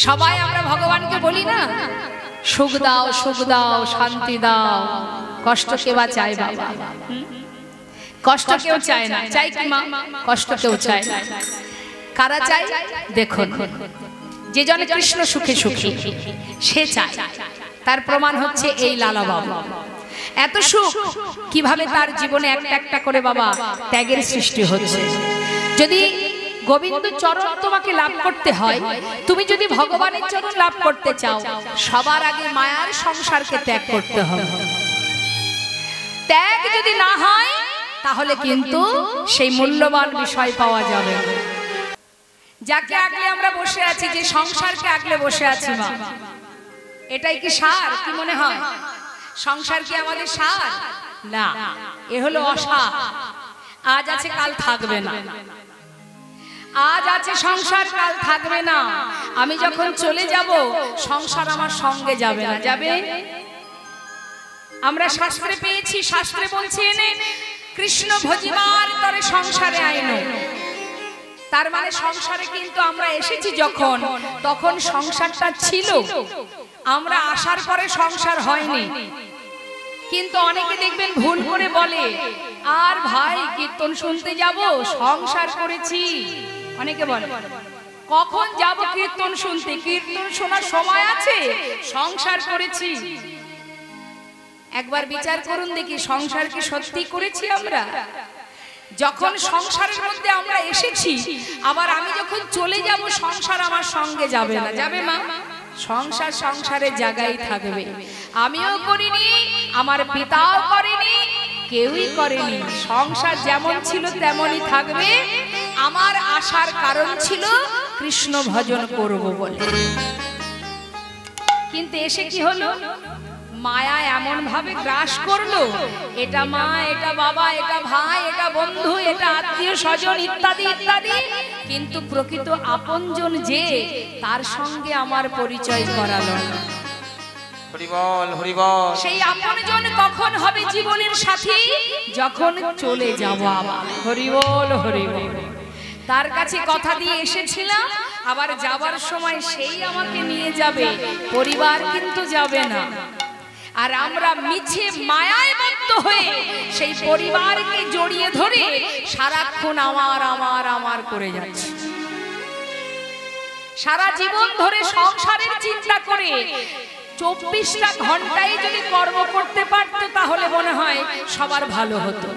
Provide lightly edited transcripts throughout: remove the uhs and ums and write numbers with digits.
সবাই আমরা ভগবানকে বলি না, সুখ দাও, সুখ দাও, শান্তি দাও, কষ্ট কেবা চায় বাবা? কষ্ট কেউ চায় না, চাই কি মা? কষ্ট কেউ চায় না। কারা চায় দেখুন, যে জন কৃষ্ণ সুখে সুখী সে চায়। তার প্রমাণ হচ্ছে এই লালা বাবা। এত সুখ কিভাবে তার জীবনে একটা একটা করে বাবা ত্যাগের সৃষ্টি হচ্ছে। যদি গোবিন্দ চরণ তোমাকে লাভ করতে হয়, তুমি যদি ভগবানের চরণ লাভ করতে চাও, সবার আগে মায়ার সংসারকে ত্যাগ করতে হবে। ত্যাগ যদি না হয় তাহলে কিন্তু সেই মূল্যবান বিষয় পাওয়া যাবে। যাকে আগলে আমরা বসে আছি, যে সংসারকে আগলে বসে আছি মা, এটাই কি সার? কি মনে হয় সংসার কি আমাদের সার? না, এ হলো অসার। আজ আছে কাল থাকবে না। আজ আছে সংসার, কাল থাকবে না। আমি যখন চলে যাব সংসার আমার সঙ্গে যাবে না। যাবে? আমরা শাস্ত্রে পেয়েছি, শাস্ত্রে বলছে এনে কৃষ্ণ ভজিমার তরে সংসারে আইনো। তার মানে সংসারে কিন্তু আমরা এসেছি যখন, তখন সংসারটা ছিল। আমরা আসার পরে সংসার হয়নি। কিন্তু অনেকে দেখবেন ভুল করে বলে, আর ভাই কীর্তন শুনতে যাব, সংসার করেছি। অনেকে বলে কখন যাব কীর্তন শুনতে? কীর্তন শোনার সময় আছে? সংসার করেছি। একবার বিচার করুন দেখি, সংসার কি সত্যি করেছি আমরা? যখন সংসারের মধ্যে আমরা এসেছি, আবার আমি যখন চলে যাব সংসার আমার সঙ্গে যাবে না। যাবে মা? সংসার সংসারের জায়গায় থাকবে। আমিও করিনি, আমার পিতাও করেনি, কেউই করেনি। সংসার যেমন ছিল তেমনই থাকবে। আমার আসার কারণ ছিল কৃষ্ণ ভজন করব বলে। কিন্তু এসে কি হলো? মায়া এমন ভাবে গ্রাস করলো, এটা মা, এটা বাবা, এটা ভাই, এটা বন্ধু, এটা আত্মীয় স্বজন ইত্যাদি ইত্যাদি, কিন্তু প্রকৃত আপনজন যে, তার সঙ্গে আমার পরিচয় করালো না। হরিবল হরিবল। সেই আপনজন কখন হবে জীবনের সাথী? যখন চলে যাব আবার। হরিবল হরিবল। তার কাছে কথা দিয়ে এসেছিলাম, আবার যাবার সময় সেই আমাকে নিয়ে যাবে, পরিবার কিন্তু যাবে না। আর আমরা মিছে মায়ায় বদ্ধ হয়ে সেই পরিবারকে জড়িয়ে ধরে সারাক্ষণ আমার আমার আমার করে যাচ্ছি। সারা জীবন ধরে সংসারের চিন্তা করে 24টা ঘন্টায় যদি কর্ম করতে পারতো, তাহলে মনে হয় সবার ভালো হতো।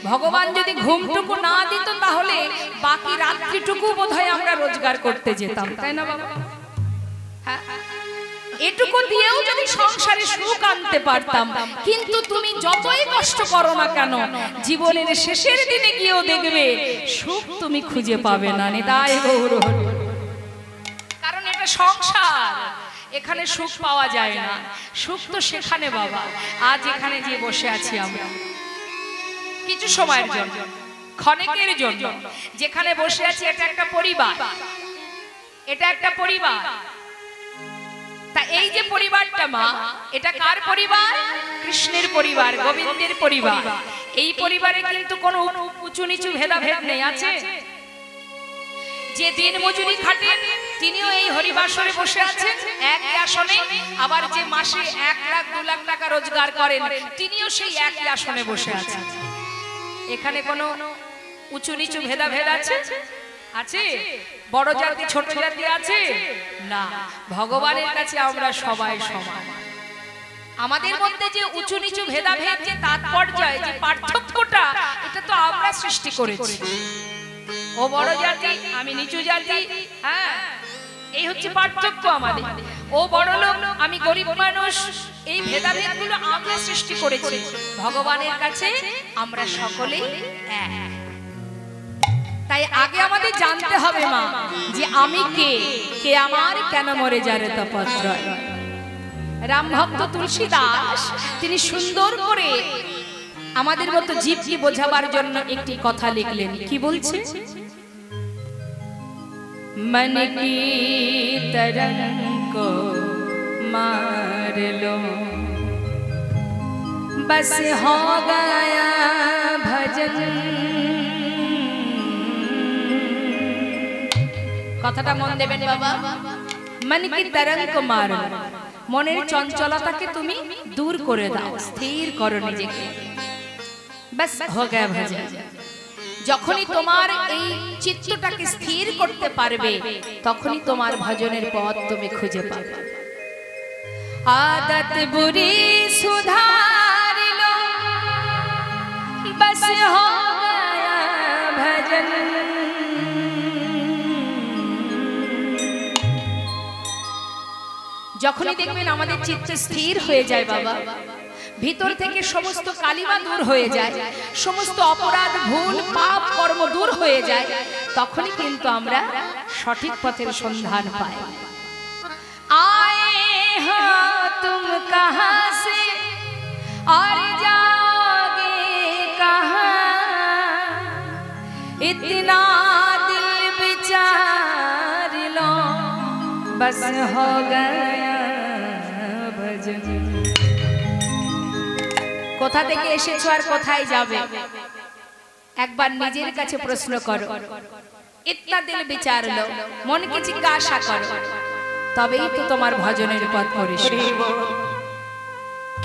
ভগবান যদি ঘুমটুকু না দিত, তাহলে বাকি রাত্রিটুকু বোধহয় আমরা রোজগার করতে যেতাম, তাই না বাবা? হ্যাঁ, এটুকু দিয়েও যদি সংসারে সুখ আনতে পারতাম। কিন্তু তুমি যতই কষ্ট করো না কেন, জীবনের শেষের দিনে গিয়েও দেখবে সুখ তুমি খুঁজে পাবে না। নিতাই গৌর হরি। কারণ এটা সংসার, এখানে সুখ পাওয়া যায় না। সুখ তো সেখানে বাবা। আজ এখানে যে বসে আছি আমরা কিছু সময়ের জন্য, ক্ষণিকের জন্য যেখানে বসে আছি, এটা একটা পরিবার। এটা একটা পরিবার। তা এই যে পরিবারটা মা, এটা কার পরিবার? কৃষ্ণের পরিবার, গোবিন্দের পরিবার। এই পরিবারে কিন্তু কোনো উঁচু নিচু ভেদাভেদ নেই। আছে? যে দিন মজুরি খাটেন তিনিও এই হরিবাসরে বসে আছেন একই আসনে। আবার যে মাসে 1 লাখ 2 লাখ টাকা রোজগার করেন, তিনিও সেই একই আসনে বসে আছেন। এখানে কোনো উঁচু নিচু ভেদাভেদ আছে? আছে? বড় জাতি ছোট জাতি আছে? না, ভগবানের কাছে আমরা সবাই সমান। আমাদের মধ্যে যে উঁচু নিচু ভেদাভেদ, যে তাৎপর্য, যে পার্থক্যটা, এটা তো আমরা সৃষ্টি করেছি। ও বড় জাতি, আমি নিচু জাতি, হ্যাঁ, এই হচ্ছে পার্থক্য আমাদের। ও বড় লোক, আমি গরিব মানুষ, এই ভেদাভেদগুলো আমরা সৃষ্টি করেছি। ভগবানের কাছে আমরা সকলেই এক। তাই আগে আমাদের জানতে হবে মা, যে আমি কে, কে আমার, কেন মরে যারে তপত্র। রাম ভক্ত তুলসী দাস তিনি সুন্দর করে আমাদের মতো জীবকে বোঝাবার জন্য একটি কথা লিখলেন। কি বলছে? मन की तरंग को मार लो, बस हो गया भजन। কথাটা মন দেবেন বাবা। मन की तरंग को मारो মনের চঞ্চলতাকে তুমি দূর করে দাও স্থির করো নিজেকে बस हो गया भजन যখনই তোমার এই চিত্তটাকে স্থির করতে পারবে তখনই তোমার ভজনের পথ তুমি খুঁজে পাবে आदत बुरी सुधार लो बस हो गया भजन যখনই দেখবেন আমাদের চিত্ত স্থির হয়ে যায় বাবা ভিতর থেকে সমস্ত কালিমা দূর হয়ে যায় সমস্ত অপরাধ ভুল পাপ কর্ম দূর হয়ে যায় তখনই কিন্তু আমরা সঠিক পথের সন্ধান পাই आए हो तुम कहां से और जाओगे कहां इतना दिल विचार लो बस हो गया भजन কোথা থেকে এসেছো আর কোথায় যাবে একবার নিজের কাছে প্রশ্ন করো इतना दिल विचार लो মনকে জিজ্ঞাসা করো তবেই তো তোমার ভজনের পথ পরিষ্কার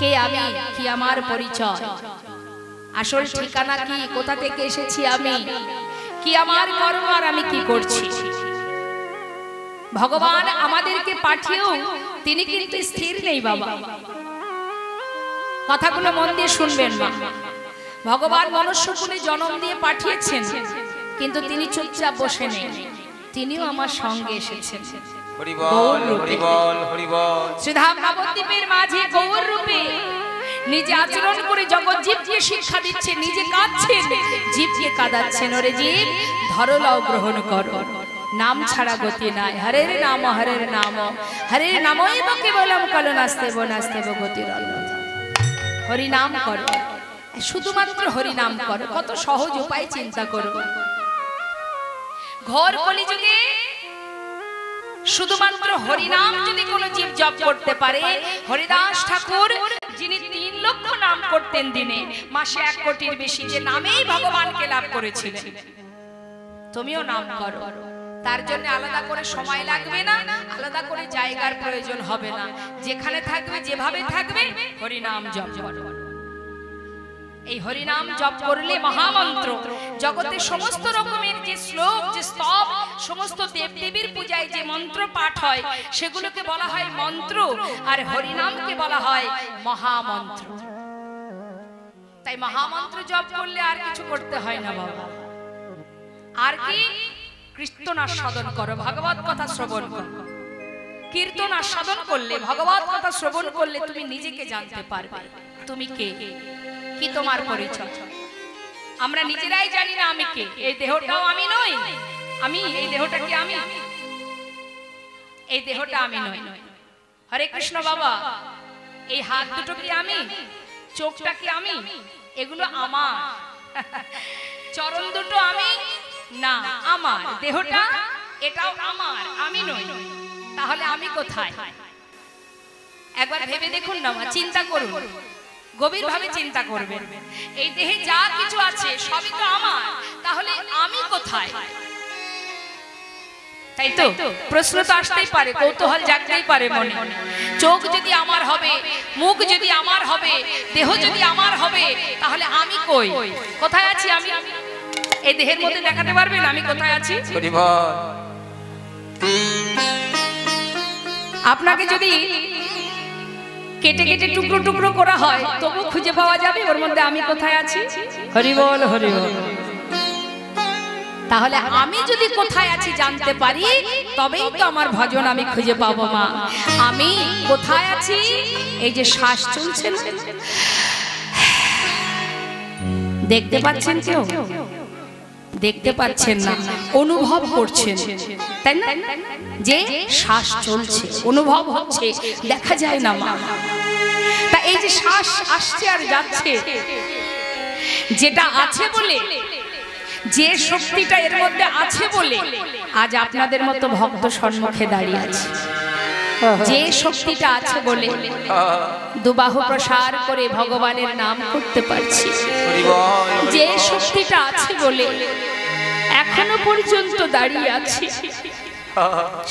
কে আমি কি আমার পরিচয় আসল ঠিকানা কি কোথা থেকে এসেছি আমি কি আমার কর্ম আর আমি কি করছি ভগবান আমাদেরকে পাঠিয়েও তিনি কিন্তু স্থির নেই বাবা কথাগুলো মন দিয়ে শুনবেন না ভগবান মনুষ্যকুলে জন্ম দিয়ে পাঠিয়েছেন কিন্তু তিনি চুপচাপ বসে নেই তিনিও আমার সঙ্গে এসেছেন হরি বল হরি বল হরি বল শ্রীধাম নবদ্বীপের মাঝে গৌর রূপে নিজে আচরণ করে জগৎ জীবকে শিক্ষা দিচ্ছে নিজে কাঁদছেন জীবকে কাঁদাচ্ছেন ওরে জীব ধরো লও গ্রহণ করো নাম ছাড়া গতি নাই হরের নাম হরের নামই বা কেবলম কলনাস্তেব নাস্তেব গতির অন্যথা হরি নাম করো শুধুমাত্র হরি নাম করো কত সহজ উপায় চিন্তা করো ঘোর কলিযুগে শুধুমাত্র হরিনাম যদি কোনো জীব জপ করতে পারে হরিদাস ঠাকুর যিনি 3 লক্ষ নাম করতেন দিনে মাসে 1 কোটির বেশি যে নামেই ভগবানকে লাভ করেছিলেন তুমিও নাম করো তার জন্য আলাদা করে সময় লাগবে না আলাদা করে জায়গার প্রয়োজন হবে না যেখানে থাকবে যেভাবে থাকবে হরিনাম জপ করো এই হরিনাম জপ করলে মহামন্ত্র জগতে সমস্ত রকমের যে শ্লোক যে স্তব সমস্ত দেবদেবীর পূজায় যে মন্ত্র পাঠ হয় সেগুলোকে বলা হয় মন্ত্র আর হরিনামকে বলা হয় মহামন্ত্র তাই মহামন্ত্র জপ করলে আর কিছু করতে হয় না বাবা আর কি কীর্তন আস্বাদন করো ভগবত কথা শ্রবণ করো কীর্তন আস্বাদন করলে ভগবত কথা শ্রবণ করলে তুমি নিজেকে জানতে পারবে তুমি কে কি তোমার পরিচয় আমরা নিজেরাই জানি না আমি কে এই দেহটাও আমি নই আমি এই দেহটা কি আমি এই দেহটা আমি নই হরে কৃষ্ণ বাবা এই হাত দুটো কি আমি চোখটা কি আমি এগুলো আমার চরণ দুটো আমি না আমার দেহটা এটাও আমার আমি নই তাহলে আমি কোথায় একবার ভেবে দেখুন না চিন্তা করুন গভীরভাবে চিন্তা করবেন এই দেহে যা কিছু আছে সবই তো আমার তাহলে আমি কোথায় তাই তো প্রশ্ন তো আসতেই পারে কৌতূহল জাগতেই পারে মনে চোখ যদি আমার হবে মুখ যদি আমার হবে দেহ যদি আমার হবে তাহলে আমি কই কোথায় আছি আমি এই দেহের মধ্যে দেখাতে পারবেন আমি কোথায় আছি হরি বল আপনাকে যদি কেটে কেটে টুকরো টুকরো করা হয় তবু খুঁজে পাওয়া যাবে ওর মধ্যে আমি কোথায় আছি হরি বল হরি বল তাহলে আমি যদি কোথায় আছি জানতে পারি তবেই তো আমার ভজন আমি খুঁজে পাবো মা আমি কোথায় আছি এই যে শ্বাস চলছে না দেখতে পাচ্ছেন কেউ দেখতে পাচ্ছেন না অনুভব করছেন তাই না যে শ্বাস চলছে অনুভব হচ্ছে দেখা যায় না মা তা এই যে শ্বাস আসছে আর যাচ্ছে যেটা আছে বলে যে শক্তিটা এর মধ্যে আছে বলে আজ আপনাদের মতো ভক্ত সম্মুখে দাঁড়িয়ে আছে যে শক্তিটা আছে বলে দুবাহু প্রসার করে ভগবানের নাম করতে পারছি যে শক্তিটা আছে বলে এখনো পর্যন্ত দাঁড়িয়ে আছি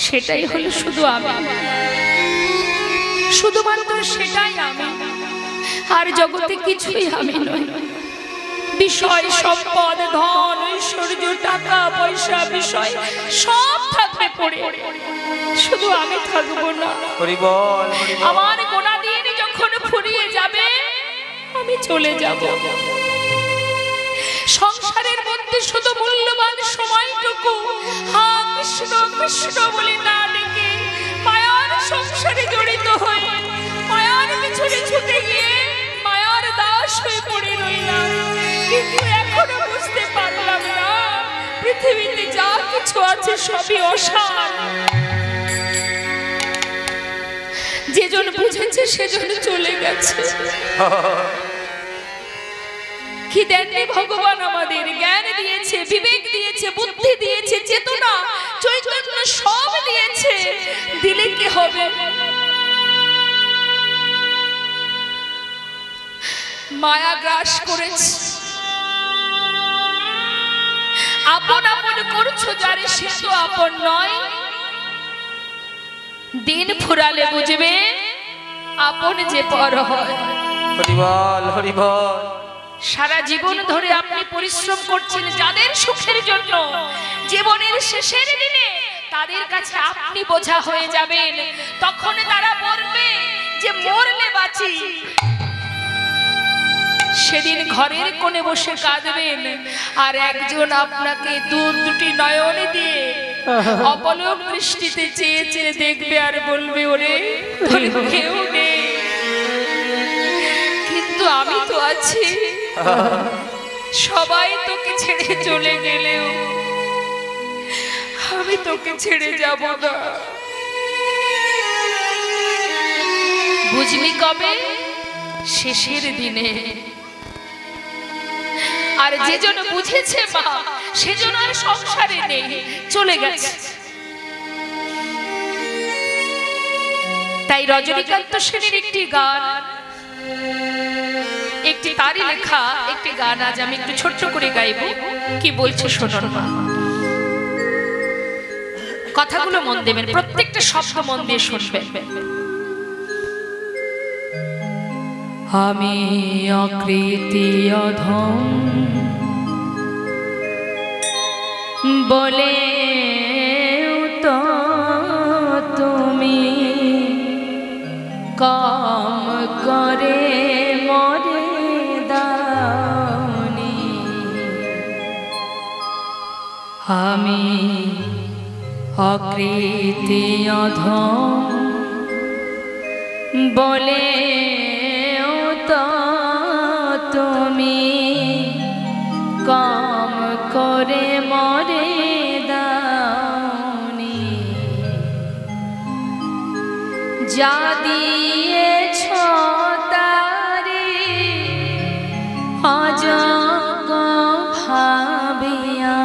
সেটাই হলো শুধু আমি, শুধুমাত্র সেটাই আমি, আর জগতে কিছুই আমি নই। বিষয় সম্পদ ধন ঐশ্বর্য টাকা পয়সা বিষয় সব থাকবে পড়ে, শুধু আমি থাকবো না। আমার গোনা দিন যখন ফুরিয়ে যাবে আমি চলে যাব। সংসারের মধ্যে শুধু মূল্যবান সময়টুকু হা কৃষ্ণ কৃষ্ণ বলে না ডেকে মায়ার সংসারে জড়িত হয়ে মায়ার পিছনে ছুটে গিয়ে মায়ার দাস হয়ে পড়ে রইলাম। কিন্তু এখনো বুঝতে পারলাম না পৃথিবীতে যা কিছু আছে সবই অসার। যেজন বুঝেছে সেজন চলে গেছে। কি দেননি ভগবান আমাদের? জ্ঞান দিয়েছে, বিবেক দিয়েছে, বুদ্ধি দিয়েছে, চেতনা চৈতন্য সব দিয়েছে। দিলে কি হবে? মায়া গ্রাস করেছে। আপন আপন করছো যারে সে তো আপন নয়। দিন ফুরালে বুঝবে আপন যে পর হয়। হরিবল হরিবল। সারা জীবন ধরে আপনি পরিশ্রম করছেন যাদের সুখের জন্য, জীবনের শেষের দিনে তাদের কাছে আপনি বোঝা হয়ে যাবেন। তখন তারা বলবে যে মরলে বাঁচি। সেদিন ঘরের কোণে বসে কাঁদবেন, আর একজন আপনাকে দুটি নয়ন দিয়ে অপলক দৃষ্টিতে চেয়ে চেয়ে দেখবে আর বলবে ওরে তোর কেউ নেই, কিন্তু আমি তো আছি। সবাই তোকে ছেড়ে চলে গেলেও আমি তোকে ছেড়ে যাব না। বুঝলি কবে? শেষের দিনে। আর যে জন বুঝেছে মা সেজন আর সংসারে নেই, চলে গেছে। তাই রজনীকান্ত সেনের একটি গান, একটি তারই লেখা একটি গান আজ আমি একটু ছোট্ট করে গাইব। কি বলছে শোনো মা। কথাগুলো মন দেবেন, প্রত্যেকটা শব্দ মন দিয়ে শুনবেন। আমি অকৃতি অধম বলে তো তুমি কম করে মরে দাওনি। আমি অকৃতি অধম বলে তুমি কম করে মরে দাওনি। যা দিয়েছ তারে অযোগ্য ভাবিয়া,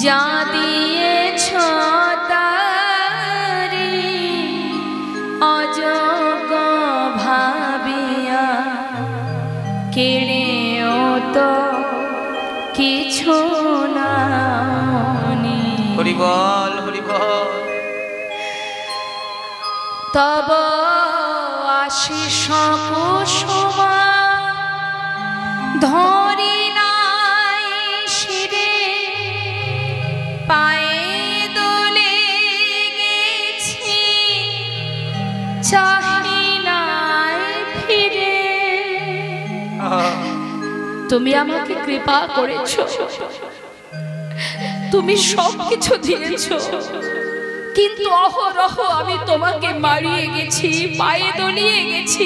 যা দিয়েছ তারে অযোগ্য ভাবিয়া, কেড়েও তো কিছু নাওনি। হরিবল হরিবল। তব আশিস কুসুম ধরি নাই শিরে, পায়ে দোলে গেছি চাহি নাই ফিরে। তুমি আমাকে কৃপা করেছো, তুমি সবকিছু দিয়েছো, কিন্তু অহরহ আমি তোমাকে মারিয়ে গেছি, পায়ে দলিয়ে গেছি,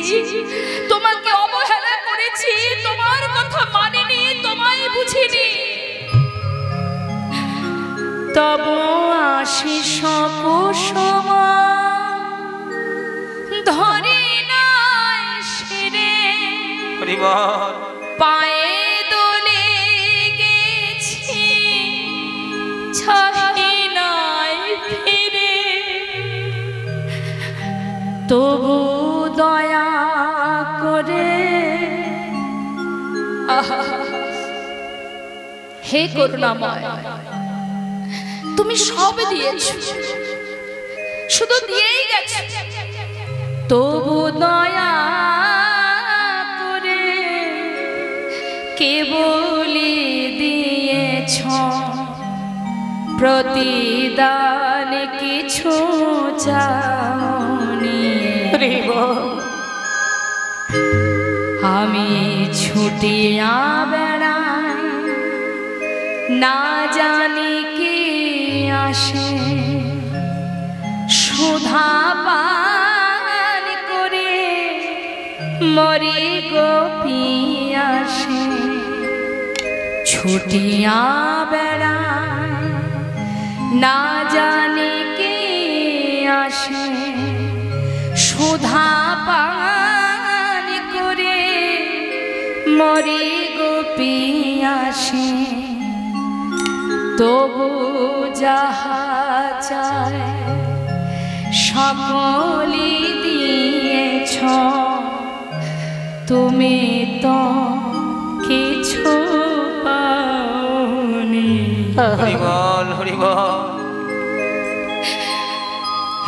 তোমাকে অবহেলা করেছি, তোমার কথা মানিনি, তোমায় বুঝিনি। তব আশিস কুসুম ধরে নাই শিরে, পায়ে দোলে গেছি ছাহি নাই ফিরে। তবু দয়া করে হে করুণাময়, তুমি সব দিয়েছো, শুধু দিয়েই গেছো, তবু দয়া করে কেবলই দিয়েছ প্রতিদান, কিছু চাওনি। আমি ছুটিয়া বেড়াই, না জানি কি আসে, সুধা পান করে মরি গো পিয়াসে। ছুটিয়া বেড়াই, না জানি কি আসে, সুধা পান করে মরি গো পিয়াসে। তবু যাহা চায় সকলই দিয়েছ, তুমি তো কিছু পাওনি। হরি বল, হরি বল।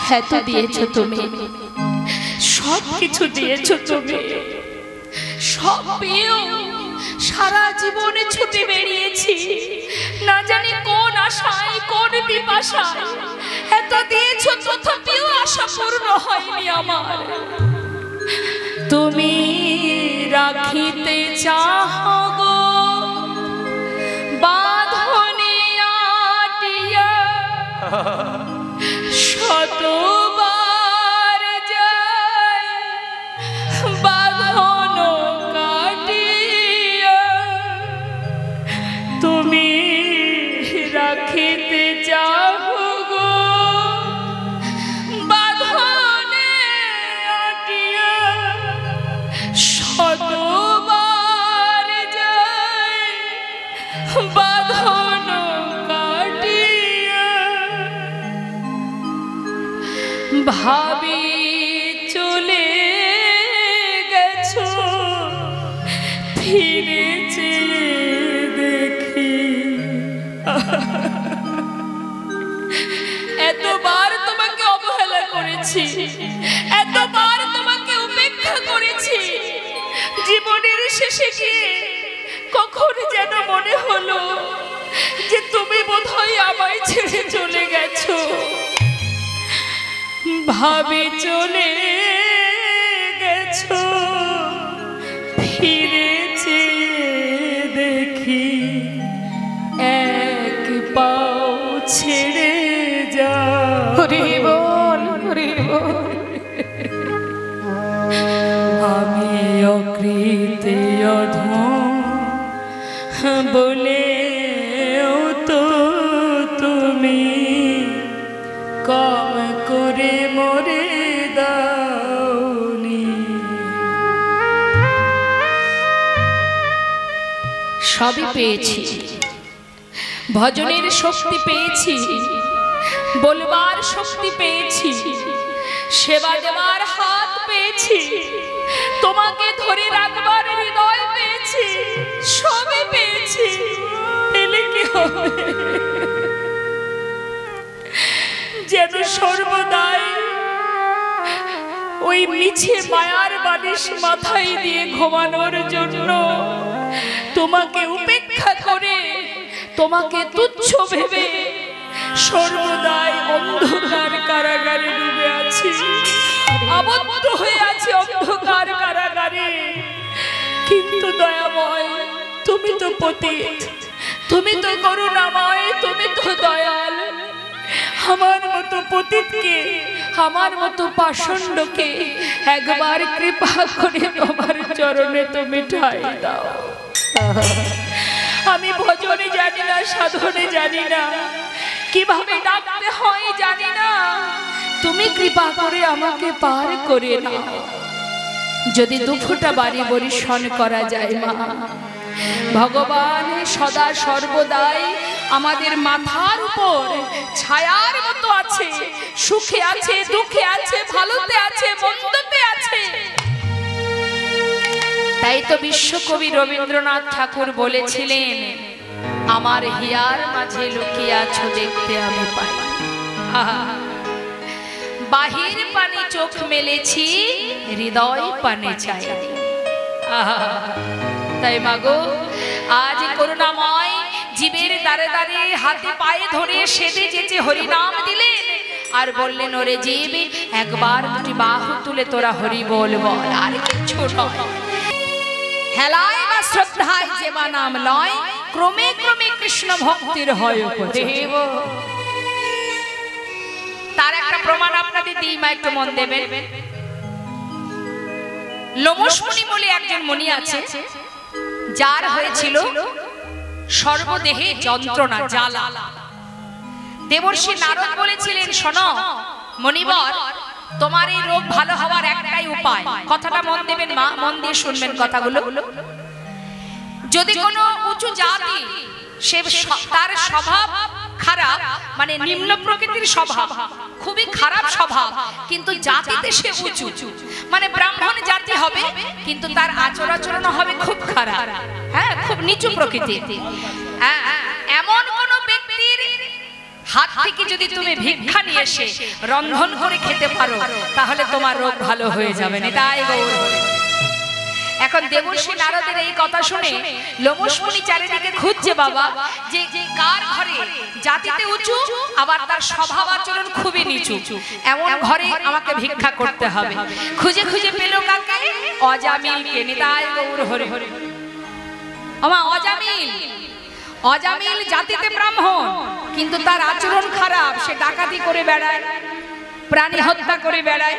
হ্যাঁ তো দিয়েছো তুমি, সব কিছু দিয়েছো তুমি, সব পেয়েও সারা জীবনে ছুটে বেরিয়েছি, না জানি কোন আশায় কোন পিপাসায়। এত দিয়েছো তথাপিও আশা পূর্ণ হয়নি আমার। তুমি রাখিতে চাহো গো বাঁধনে আটিয়া, শতবার যায় বাঁধন কাটিয়া। তুমি রাখিতে চাহো গো বাঁধনে আটিয়া, শতবার যায় বাঁধন কাটিয়া। ভাবি চলে গেছো, ফিরেছে দেখি। এতবার তোমাকে অবহেলা করেছি, এতবার তোমাকে উপেক্ষা করেছি, জীবনের শেষে গিয়ে কখন যেন মনে হলো যে তুমি বোধহয় আমায় ছেড়ে চলে গেছো। ভাবে চলে গেছো, ফিরেছে দেখি, এক পাও ছেড়ে যা। হরি বল, হরি বল। আমি অকৃতি অধম বলে তো তুমি কম করে মরে দাওনি। সবই পেয়েছি, ভজনের শক্তি পেয়েছি, বলবার শক্তি পেয়েছি, সেবা দেবার হাত পেয়েছি, তোমাকে ধরে রাখবার হৃদয় পেয়েছি, সবই পেয়েছি। পেলে কি হবে? যেন সর্বদাই ওই মিছে মায়ার বালিশ মাথায় দিয়ে ঘুমানোর জন্য তোমাকে উপেক্ষা করে, তোমাকে তুচ্ছ ভেবে সর্বদাই অন্ধকার কারাগারে ডুবে আছি, আবদ্ধ হয়ে আছি অন্ধকার কারাগারে। কিন্তু দয়াময়, তুমি তো পতিত, তুমি তো করুণাময়, তুমি তো দয়াল। আমার মতো পতিতকে, আমার মতো পাষণ্ডকে একবার কৃপা করে তোমার চরণে তুমি ঠাঁই দাও। আমি ভজনে জানি না, সাধনে জানি না, কিভাবে ডাকতে হয় জানি না, তুমি কৃপা করে আমাকে পার করে নাও। যদি দুফোঁটা বাড়ি বরিশন করা যায় মা, ভগবান সদা সর্বদাই আমাদের মাথার উপর ছায়ার মতো আছে, সুখে আছে, দুঃখে আছে, ভালোতে আছে, মন্দতে আছে। তাই তো বিশ্বকবি রবীন্দ্রনাথ ঠাকুর বলেছিলেন, আমার হিয়ার মাঝে লুকিয়ে আছো দেখতে আমি পাই। বাহির পানে চোখ মেলেছি, হৃদয় পানে চাই। তাই মাগো আজ করুণাময় জীবের দ্বারে দ্বারে হাতে পায়ে ধরে সেদে যেচে হরিনাম দিলেন আর বললেন, ওরে জীব একবার দুটি বাহু তুলে তোরা হরি বল বল, আর কিছু নয়। হেলায় বা শ্রদ্ধায় যে বা নাম লয়, ক্রমে ক্রমে কৃষ্ণ ভক্তির হয় উপদেব। তার একটা প্রমাণ আপনাদের দিই মা, একটু মন দেবেন। লোমশ মুনি বলে একজন মুনি আছে, যার হয়েছিল সর্বদেহে যন্ত্রণা, জ্বালা। দেবর্ষি নারদ বলেছিলেন, শোনো মনিবর, তোমার এই রোগ ভালো হওয়ার একটাই উপায়। কথাটা মন দেবেন মা, মন দিয়ে শুনবেন কথাগুলো। যদি কোনো উঁচু জাতি, সে তার স্বভাব খারাপ, মানে নিম্ন প্রকৃতির স্বভাব, খুবই খারাপ স্বভাব, কিন্তু জাতিতে সে উঁচু, মানে ব্রাহ্মণ জাতি হবে, কিন্তু তার আচরণ হবে খুব খারাপ, হ্যাঁ, খুব নিচু প্রকৃতির। এমন কোন ব্যক্তির হাত থেকে যদি তুমি ভিক্ষা নিয়ে এসে রন্ধন করে খেতে পারো, তাহলে তোমার রোগ ভালো হয়ে যাবে না। তাই গৌর। এখন দেবর্ষি নারদের এই কথা শুনে লোমশ মুনি চারিদিকে খুঁজছে বাবা, যে কার ঘরে জাতিতে উঁচু আবার তার স্বভাব আচরণ খুবই নিচু, এমন ঘরে আমাকে ভিক্ষা করতে হবে। খুঁজে খুঁজে পেল কাকে? অজামিলকে। নিতাই গৌর হরি হরি। আমা অজামিল, অজামিল জাতিতে ব্রাহ্মণ, কিন্তু তার আচরণ খারাপ, সে ডাকাতি করে বেড়ায়, প্রাণী হত্যা করে বেড়ায়।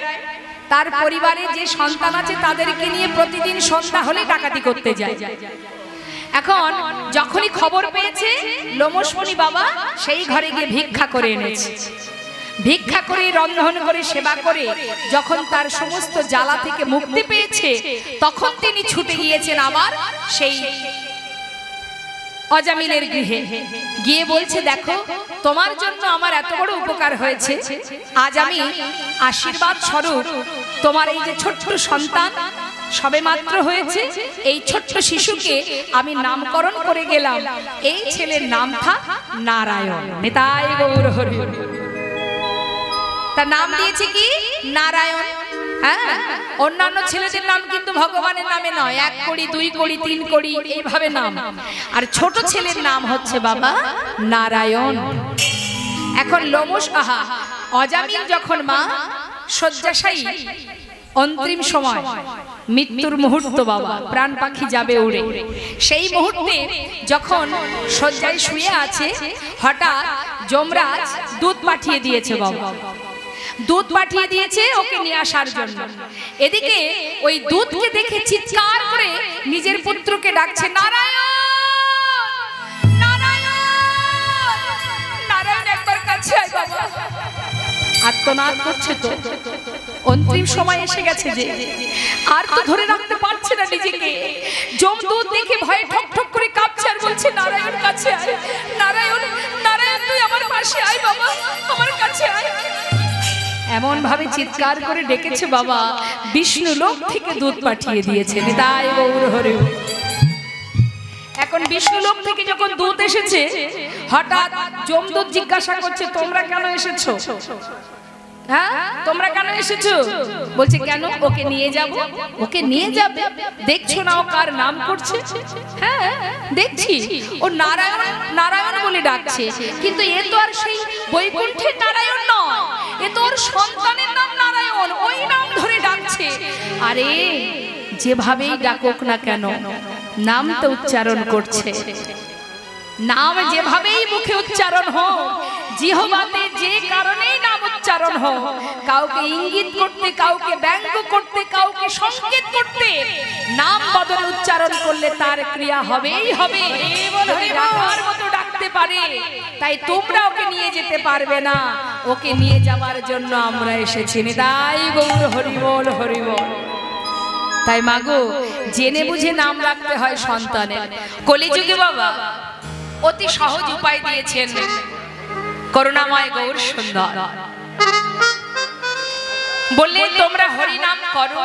তার পরিবারে যে সন্তান আছে তাদেরকে নিয়ে প্রতিদিন সন্ধ্যা হলে ডাকাতি করতে যায়। এখন যখনই খবর পেয়েছে লোমশ মুনি বাবা, সেই ঘরে গিয়ে ভিক্ষা করে এনেছে। ভিক্ষা করে রন্ধন করে সেবা করে যখন তার সমস্ত জ্বালা থেকে মুক্তি পেয়েছে, তখন তিনি ছুটে গিয়েছেন আবার সেই অজামিলের গৃহে। গিয়ে বলছে, দেখো তোমার জন্য আমার এত বড় উপকার হয়েছে, আজ আমি আশীর্বাদ স্বরূপ তোমার এই যে ছোট্ট সন্তান সবে মাত্র হয়েছে, এই ছোট্ট শিশুকে আমি নামকরণ করে গেলাম। এই ছেলের নাম থাক নারায়ণ। নিতাই গৌর হরি হরি। তার নাম দিয়েছে কি? নারায়ণ। হ্যাঁ, অন্যান্য ছেলেদের নাম কিন্তু ভগবানের নামে নয়, 1 কোটি 2 কোটি 3 কোটি এইভাবে নাম, আর ছোট ছেলের নাম হচ্ছে বাবা নারায়ণ। এখন লোমশ অজামিল যখন মা শয্যাশায়ী, অন্তিম সময়, মৃত্যুর মুহূর্ত বাবা, প্রাণ পাখি যাবে উড়ে, সেই মুহূর্তে যখন শয্যায় শুয়ে আছে, হঠাৎ যমরাজ দুধ পাঠিয়ে দিয়েছে বাবা, দুধ পাঠিয়ে দিয়েছে ওকে নিয়ে আসার জন্য। এদিকে ওই দুধকে দেখে চিৎকার করে নিজের পুত্রকে ডাকছে, নারায়ণ নারায়ণ নারায়ণ, একবার কাছে আয় বাবা। আত্মনাদ করছে তো, অন্তিম সময় এসে গেছে যে, আর তো ধরে রাখতে পারছে না নিজেকে। যমদূত দেখে ভয়ে ঠক ঠক করে কাঁপছে আর বলছে, নারায়ণ কাছে আয়, নারায়ণ নারায়ণ তুই আমার পাশে আয় বাবা, আমার কাছে আয়। এমন ভাবে চিৎকার করে ডেকেছে বাবা, বিষ্ণু লোক থেকে দুধ পাঠিয়ে দিয়েছে। নিতাই গৌর হরি। এখন বিষ্ণু লোক থেকে যখন দুধ এসেছে, হঠাৎ যমদূত জিজ্ঞাসা করছে, তোমরা কেন এসেছো? হ্যাঁ, তোমরা কেন এসেছো? বলছে, কেন? ওকে নিয়ে যাব। ওকে নিয়ে যাবে? দেখছো না ও কার নাম করছে? হ্যাঁ দেখছি, ও নারায়ণ নারায়ণ বলে ডাকছে, কিন্তু এ তো আর সেই বৈকুণ্ঠের নারায়ণ নয়, এ তো ওর সন্তানের নাম নারায়ণ, ওই নাম ধরে ডাকছে। আরে যেভাবেই ডাকুক না কেন, নাম তো উচ্চারণ করছে। নাম যেভাবেই মুখে উচ্চারণ হোক, জিহ্বাতে যে কারণেই নাম উচ্চারণ হোক, কাউকে ইঙ্গিত করতে, কাউকে ব্যঙ্গ করতে, কাউকে সংকেত করতে, নাম বদলে উচ্চারণ করলে তার ক্রিয়া হবেই হবে। ডাকার মতো ডাকতে পারে, তাই তোমরা ওকে নিয়ে যেতে পারবে না, ওকে নিয়ে যাওয়ার জন্য আমরা এসেছি। নিতাই গৌর হরি বল হরি বল। তাই মাগো, জেনে বুঝে নাম রাখতে হয় সন্তানের। কলিযুগে বাবা অতি সহজ উপায় দিয়েছেন করুণাময় গৌর সুন্দর। বললে তোমরা হরি নাম করো,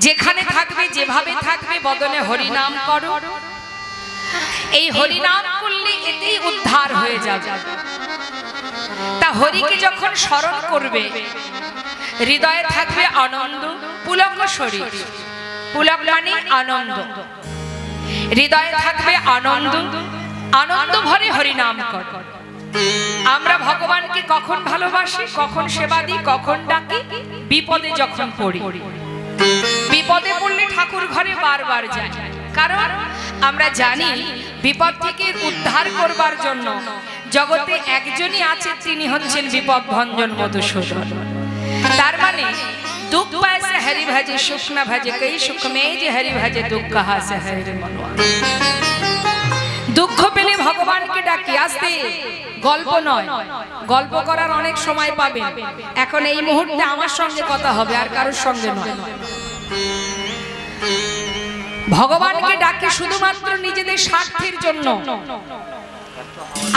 যেখানে থাকবে যেভাবে থাকবে বদনে হরি নাম করো। এই হরি নাম করলে এতেই উদ্ধার হয়ে যাবে। তা হরিকে যখন স্মরণ করবে হৃদয়ে থাকবে আনন্দ, পুলক শরীর, পুলক মানে আনন্দ, হৃদয়ে থাকবে আনন্দ, আনন্দ ভরে হরি নাম কর। আমরা ভগবানকে কখন ভালোবাসি, কখন সেবা দিই, কখন ডাকি? বিপদে যখন পড়ি। বিপদে পড়লে ঠাকুর ঘরে বারবার যাই, কারণ আমরা জানি বিপদ থেকে উদ্ধার করবার জন্য জগতে একজনই আছে, তিনি হচ্ছেন বিপদ ভঞ্জন মধুসূদন। তার মানে दुख पाए से हरि भजे, सुख न भजे कई सुख में जे हरि भजे, दुख कहा से हरि मनवा। দুঃখ পেলে ভগবানকে ডাকি। আস্তে, গল্প নয়, গল্প করার অনেক সময় পাবেন, এখন এই মুহূর্তে আমার সঙ্গে কথা হবে, আর কারোর সঙ্গে নয়। ভগবানকে ডাকি শুধুমাত্র নিজেদের স্বার্থের জন্য।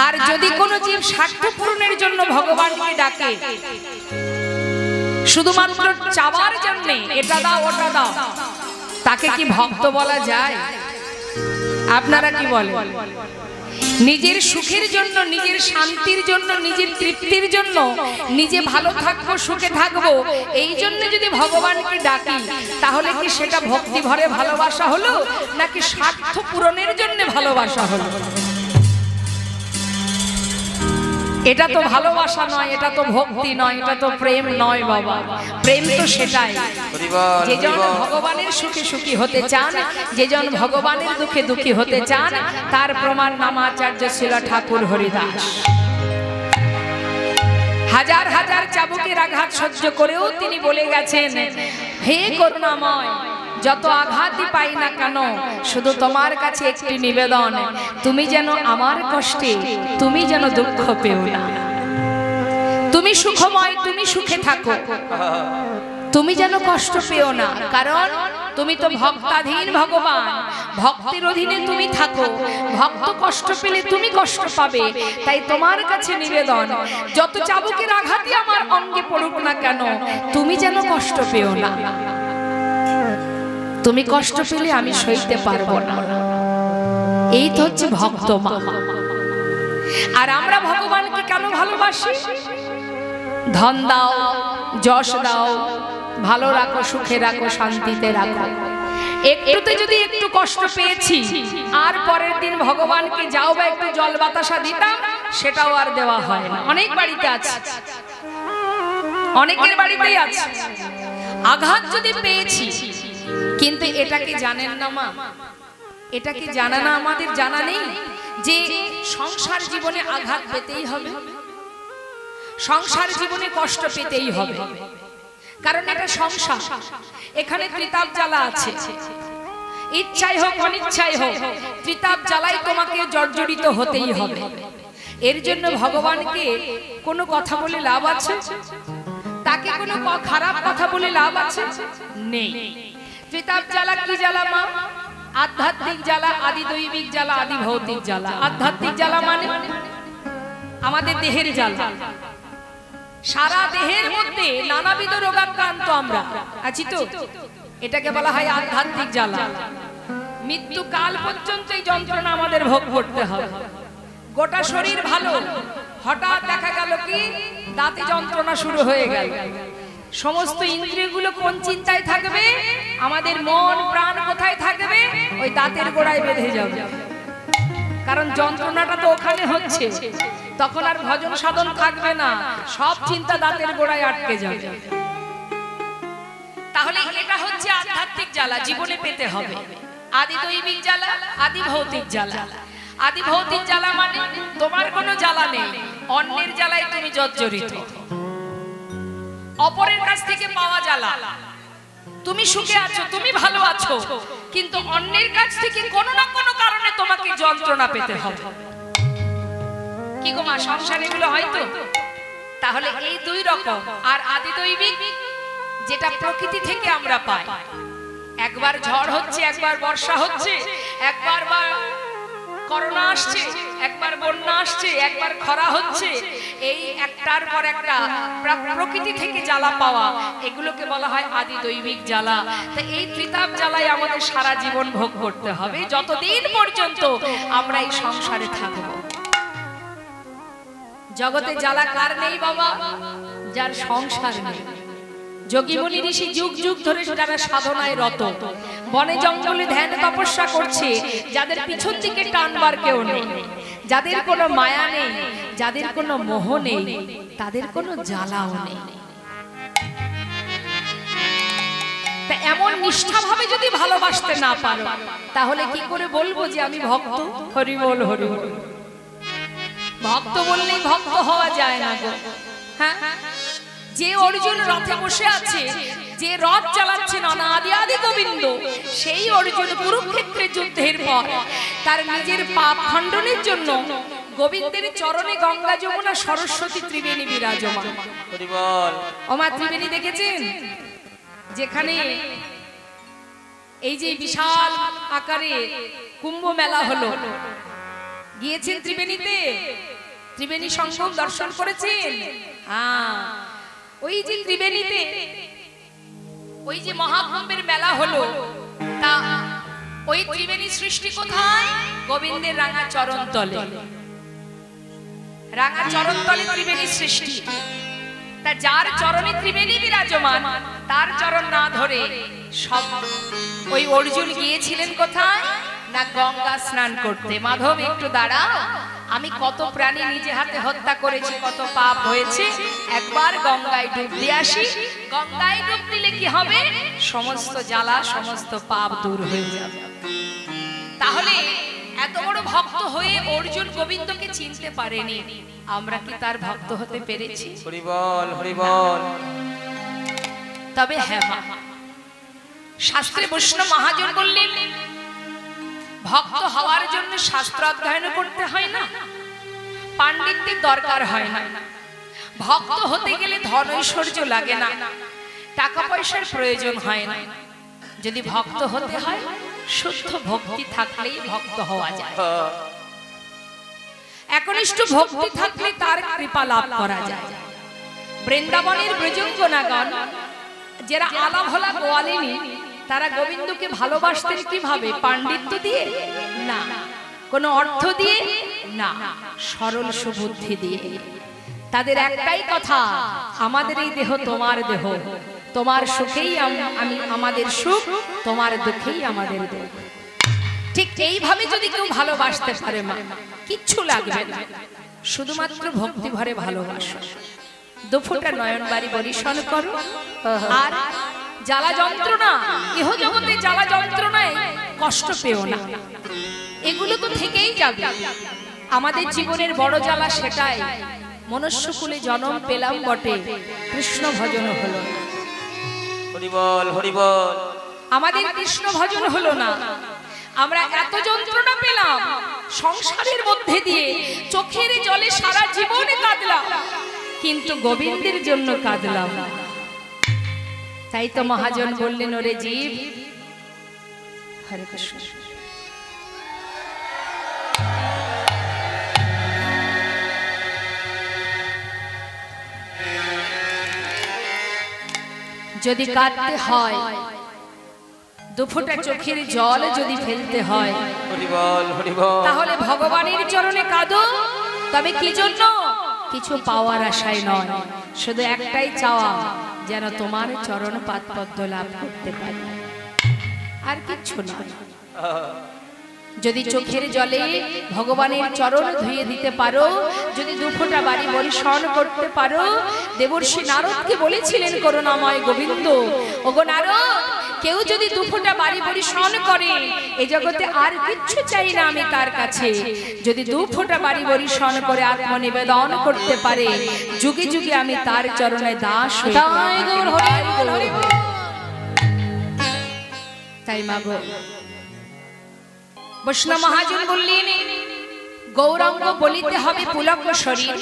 আর যদি কোনো জীব স্বার্থ পূরণের জন্য ভগবানকে ডাকে, শুধুমাত্র চাওয়ার জন্য এটা দাও ওটা দাও, তাকে কি ভক্ত বলা যায়? আপনারা কি বলেন? নিজের সুখের জন্য, নিজের শান্তির জন্য, নিজের তৃপ্তির জন্য, নিজে ভালো থাকবো, সুখে থাকবো, এই জন্য যদি ভগবানকে ডাকি, তাহলে কি সেটা ভক্তি ভরে ভালোবাসা হলো, নাকি স্বার্থ পূরণের জন্য ভালোবাসা হলো? এটা তো ভালোবাসা নয়, এটা তো ভক্তি নয়, এটা তো প্রেম নয় বাবা। প্রেম তো সেটাই, যেজন ভগবানের সুখে সুখী হতে চান, যেজন ভগবানের দুঃখে দুঃখী হতে চান, তার প্রমাণ নামাচার্য ছিল ঠাকুর হরিদাস। হাজার হাজার চাবুকের আঘাত সহ্য করেও তিনি বলে গেছেন, হে করুণাময়, যত আঘাতই পাই না কেন, শুধু তোমার কাছে একটি নিবেদন, তুমি যেন আমার কষ্টে তুমি যেন দুঃখ পেও না। তুমি সুখময়, তুমি সুখে থাকো, তুমি যেন কষ্ট পেও না, কারণ তুমি তো ভক্তাধীন ভগবান, ভক্তির অধীনে তুমি থাকো। ভক্ত কষ্ট পেলে তুমি কষ্ট পাবে, তাই তোমার কাছে নিবেদন, যত চাবুকের আঘাতই আমার অঙ্গে পড়ুক না কেন, তুমি যেন কষ্ট পেও না। তুমি কষ্ট পেলে আমি সইতে পারবো না। এই তো হচ্ছে ভক্ত মা। আর আমরা ভগবানকে কেন ভালোবাসি? ধন দাও, যশ দাও, ভালো রাখো, সুখে রাখো, শান্তিতে রাখো। একটুতে যদি একটু কষ্ট পেয়েছি, আর পরের দিন ভগবানকে যাও বা একটু জল বাতাসা দিতাম, সেটাও আর দেওয়া হয় না। অনেক বাড়িতে আছে, অনেকের বাড়িতেই আছে। আঘাত যদি পেয়েছি, কিন্তু এটা কি জানেন না মা, এটা কি জানা না, আমাদের জানা নেই যে সংসার জীবনে আঘাত পেতেই হবে, সংসার জীবনে কষ্ট পেতেই হবে, কারণ এটা সংসার। এখানে ত্রিতাপ জ্বালা আছে, ইচ্ছাই হোক অনিচ্ছাই হোক, ত্রিতাপ জ্বালাই তোমাকে জর্জরিত হতেই হবে। এর জন্য ভগবানকে কোনো কথা বলে লাভ আছে? তাকে কোনো খারাপ কথা বলে লাভ আছে? নেই। ত্রিতাপ জ্বালা কি জ্বালা মা? আধ্যাত্মিক জ্বালা, আদি দৈবিক জ্বালা, আদি ভৌতিক জ্বালা। আধ্যাত্মিক জ্বালা মানে আমাদের দেহের জ্বালা। সারা দেহের মধ্যে নানাবিধ রোগাক্রান্ত আমরা আছি, তো এটাকে বলা হয় আধ্যাত্মিক জ্বালা। মৃত্যু কাল পর্যন্ত এই যন্ত্রণা আমাদের ভোগ করতে হবে। গোটা শরীর ভালো, হঠাৎ দেখা গেল কি দাঁতে যন্ত্রণা শুরু হয়ে গেল। সমস্ত ইন্দ্রিয়গুলো কোন চিন্তায় থাকবে? আমাদের মন প্রাণ কোথায় থাকবে? ওই দাঁতের গোড়ায় বেঁধে যাবে, কারণ যন্ত্রণাটা তো ওখানে হচ্ছে। তখন আর ভজন সাধন থাকবে না, সব চিন্তা দাঁতের গোড়ায় আটকে যাবে। তাহলে এটা হচ্ছে আধ্যাত্মিক জ্বালা, জীবনে পেতে হবে। আদি দৈবিক জ্বালা, আদি ভৌতিক জ্বালা। আদি ভৌতিক জ্বালা মানে তোমার কোনো জ্বালা নেই, অন্যের জ্বালায় তুমি জর্জরিত। অপরের কাছ থেকে পাওয়া জ্বালা, তুমি সুখে আছো, তুমি ভালো আছো, কিন্তু অন্যের কাছ থেকে কোনো না কোনো কারণে তোমাকে যন্ত্রণা পেতে হবে। কি গো মা, সংসারে এগুলো হয়তো? তাহলে এই দুই রকম। আর আদি দৈবিক যেটা প্রকৃতি থেকে আমরা পাই, একবার ঝড় হচ্ছে, একবার বর্ষা হচ্ছে, একবার বা করোনা আসছে, একবার বন্যা আসছে, একবার খরা হচ্ছে, এই একটার পর একটা প্রকৃতি থেকে জ্বালা পাওয়া, এগুলোকে বলা হয় আদি দৈবিক জ্বালা। তো এই ত্রিতাপ জ্বালায় আমাদের সারা জীবন ভোগ করতে হবে যতদিন পর্যন্ত আমরা এই সংসারে থাকবো। জগতে জ্বালা কার নেই বাবা? যার সংসার নেই। যোগী মুনি ঋষি যুগ যুগ ধরে যারা সাধনায় রত, বনে জঙ্গলে ধ্যান তপস্যা করছে, যাদের পিছন দিকে টানবার কেউ নেই, যাদের কোনো মায়া নেই, যাদের কোনো মোহ নেই, তাদের কোনো জ্বালাও নেই। তা এমন নিষ্ঠাভাবে যদি ভালোবাসতে না পারো, তাহলে কি করে বলবো যে আমি ভক্ত? হরি বল হরি বল। ভক্ত বললেই ভক্ত হওয়া যায় না গো। হ্যাঁ, যে অর্জুন রথে বসে আছে, যে রথ চালাচ্ছেন অনাদি আদি গোবিন্দ, সেই অর্জুন কুরুক্ষেত্রের যুদ্ধের পর তার নিজের পাপ খণ্ডনের জন্য গোবিন্দের চরণে গঙ্গা যমুনা সরস্বতী ত্রিবেণী বিরাজমান। ওমা ত্রিবেণী দেখেছেন? যেখানে এই যে বিশাল আকারে কুম্ভ মেলা হলো, গিয়েছেন ত্রিবেণীতে? ত্রিবেণী সঙ্গম দর্শন করেছেন? ওই যে ত্রিবেণীতে ওই যে মহাকুম্ভের মেলা হলো, তা ওই ত্রিবেণী সৃষ্টি কোথায়? গোবিন্দের রাঙা চরণ তলে। রাঙা চরণ তলে ত্রিবেণী সৃষ্টি। তা যার চরণে ত্রিবেণী বিরাজমান, তার চরণ না ধরে সব ওই অর্জুন গিয়েছিলেন কোথায়? না গঙ্গা স্নান করতে। মাধব একটু দাঁড়াও, আমি কত প্রাণী নিজে হাতে হত্যা করেছি, কত পাপ হয়েছে, একবার গঙ্গায় ডুব দিয়ে আসি। গঙ্গায় ডুব দিলে কি হবে? সমস্ত জ্বালা, সমস্ত পাপ দূর হয়ে যাবে। তাহলে এত বড় ভক্ত হয়ে অর্জুন গোবিন্দকে চিনতে পারেনি, আমরা কি তার ভক্ত হতে পেরেছি? হরি বল হরি বল। তবে হ্যাঁ, শাস্ত্রে বৈষ্ণব মহাজন বললেন, ভক্ত হওয়ার জন্য শাস্ত্র অধ্যয়ন করতে হয় না, পাণ্ডিত্যের দরকার হয় না। ভক্ত হতে গেলে ধন ঐশ্বর্য লাগে না, টাকা পয়সার প্রয়োজন হয় না। যদি ভক্ত হতে হয়, শুদ্ধ ভক্তি থাকলেই ভক্ত হওয়া যায়। একনিষ্ঠ ভক্তি থাকলে তার কৃপা লাভ করা যায়। বৃন্দাবনের ব্রজঙ্গনাগণ যারা আলা ভোলা গোয়ালিনী, তারা গোবিন্দকে ভালোবাসতেন কিভাবে? পাণ্ডিত্য দিয়ে না, কোনো অর্থ দিয়ে না, সরল সুবুদ্ধি দিয়ে। তাদের একটাই কথা, আমাদের এই দেহ তোমার দেহ, তোমার সুখেই আমি আমাদের সুখ, তোমার দুঃখেই আমাদের দুঃখ। ঠিক এইভাবে যদি কেউ ভালোবাসতে পারে, মা কিচ্ছু লাগবে না, শুধুমাত্র ভক্তি ভরে ভালোবাসো। দুফোঁটা নয়ন বাড়ি বরিশন করো, আর জ্বালা যন্ত্রণা, ইহ জগতে জ্বালা যন্ত্রণায় কষ্ট পেও না, এগুলো তো থেকেই যাবে। আমাদের জীবনের বড় জ্বালা সেটাই, মনুষ্যকুলে জন্ম পেলাম বটে, কৃষ্ণ ভজন হলো না। হরি বল হরি বল। আমাদের কৃষ্ণ ভজন হলো না, আমরা এত যন্ত্রণা পেলাম সংসারের মধ্যে দিয়ে, চোখের জলে সারা জীবনে কাঁদলাম, কিন্তু গোবিন্দের জন্য কাঁদলাম না। তাই তো মহাজন বললেন, ওরে জীব, হরে কৃষ্ণ, যদি কাঁদতে হয়, দুফোঁটা চোখের জল যদি ফেলতে হয়, তাহলে ভগবানের চরণে কাঁদো। তবে কি জন্য? কিছু পাওয়ার আশায় নয়, শুধু একটাই চাওয়া, যেন তোমার চরণ পাদপদ্ম লাভ করতে পারি, আর কিচ্ছু নয়। যদি চোখের জলে ভগবানের চরণ ধুয়ে দিতে পারো, যদি দুফোঁটা বাড়ি বরিশন করতে পারো, দেবর্ষি নারদকে বলেছিলেন করুণাময় গোবিন্দ, ওগো নারদ, কেউ যদি দুফোঁটা বাড়ি বরিশন করে, এই জগতে আর কিচ্ছু চাই না আমি তার কাছে। যদি দুফোঁটা বাড়ি বরিশন করে আত্মনিবেদন করতে পারে, যুগে যুগে আমি তার চরণে দাস হই। তাই মাগো, বৈষ্ণব মহাজন বললেন, গৌরাঙ্গ বলিতে হবে পুলক শরীর,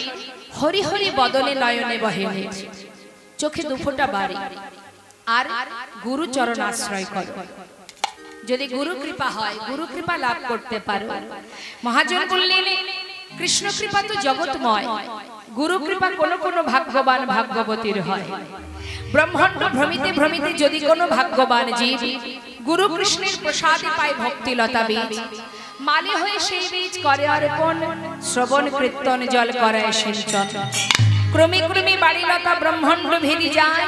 হরি হরি বদনে নয়নে বহেনে। চোখে দুফোঁটা বাড়ি আর গুরু চরণ আশ্রয় করো। যদি গুরু কৃপা হয়, গুরু কৃপা লাভ করতে পারো। মহাজন বললেন কৃষ্ণ কৃপা তো জগৎময়, গুরু কৃপা কোনো কোনো ভাগ্যবান ভাগ্যবতীর হয়। ব্রহ্মাণ্ড ভ্রমিতে ভ্রমিতে যদি কোনো ভাগ্যবান জীব গুরু কৃষ্ণের প্রসাদে পায় ভক্তিলতা বীজ, মালি হয়ে সেই বীজ করে অর্পণ, শ্রবণ কীর্তন জল করায় সিঞ্চন। ক্রমে ক্রমে বাড়িলতা ব্রহ্মাণ্ড ভেদি যায়,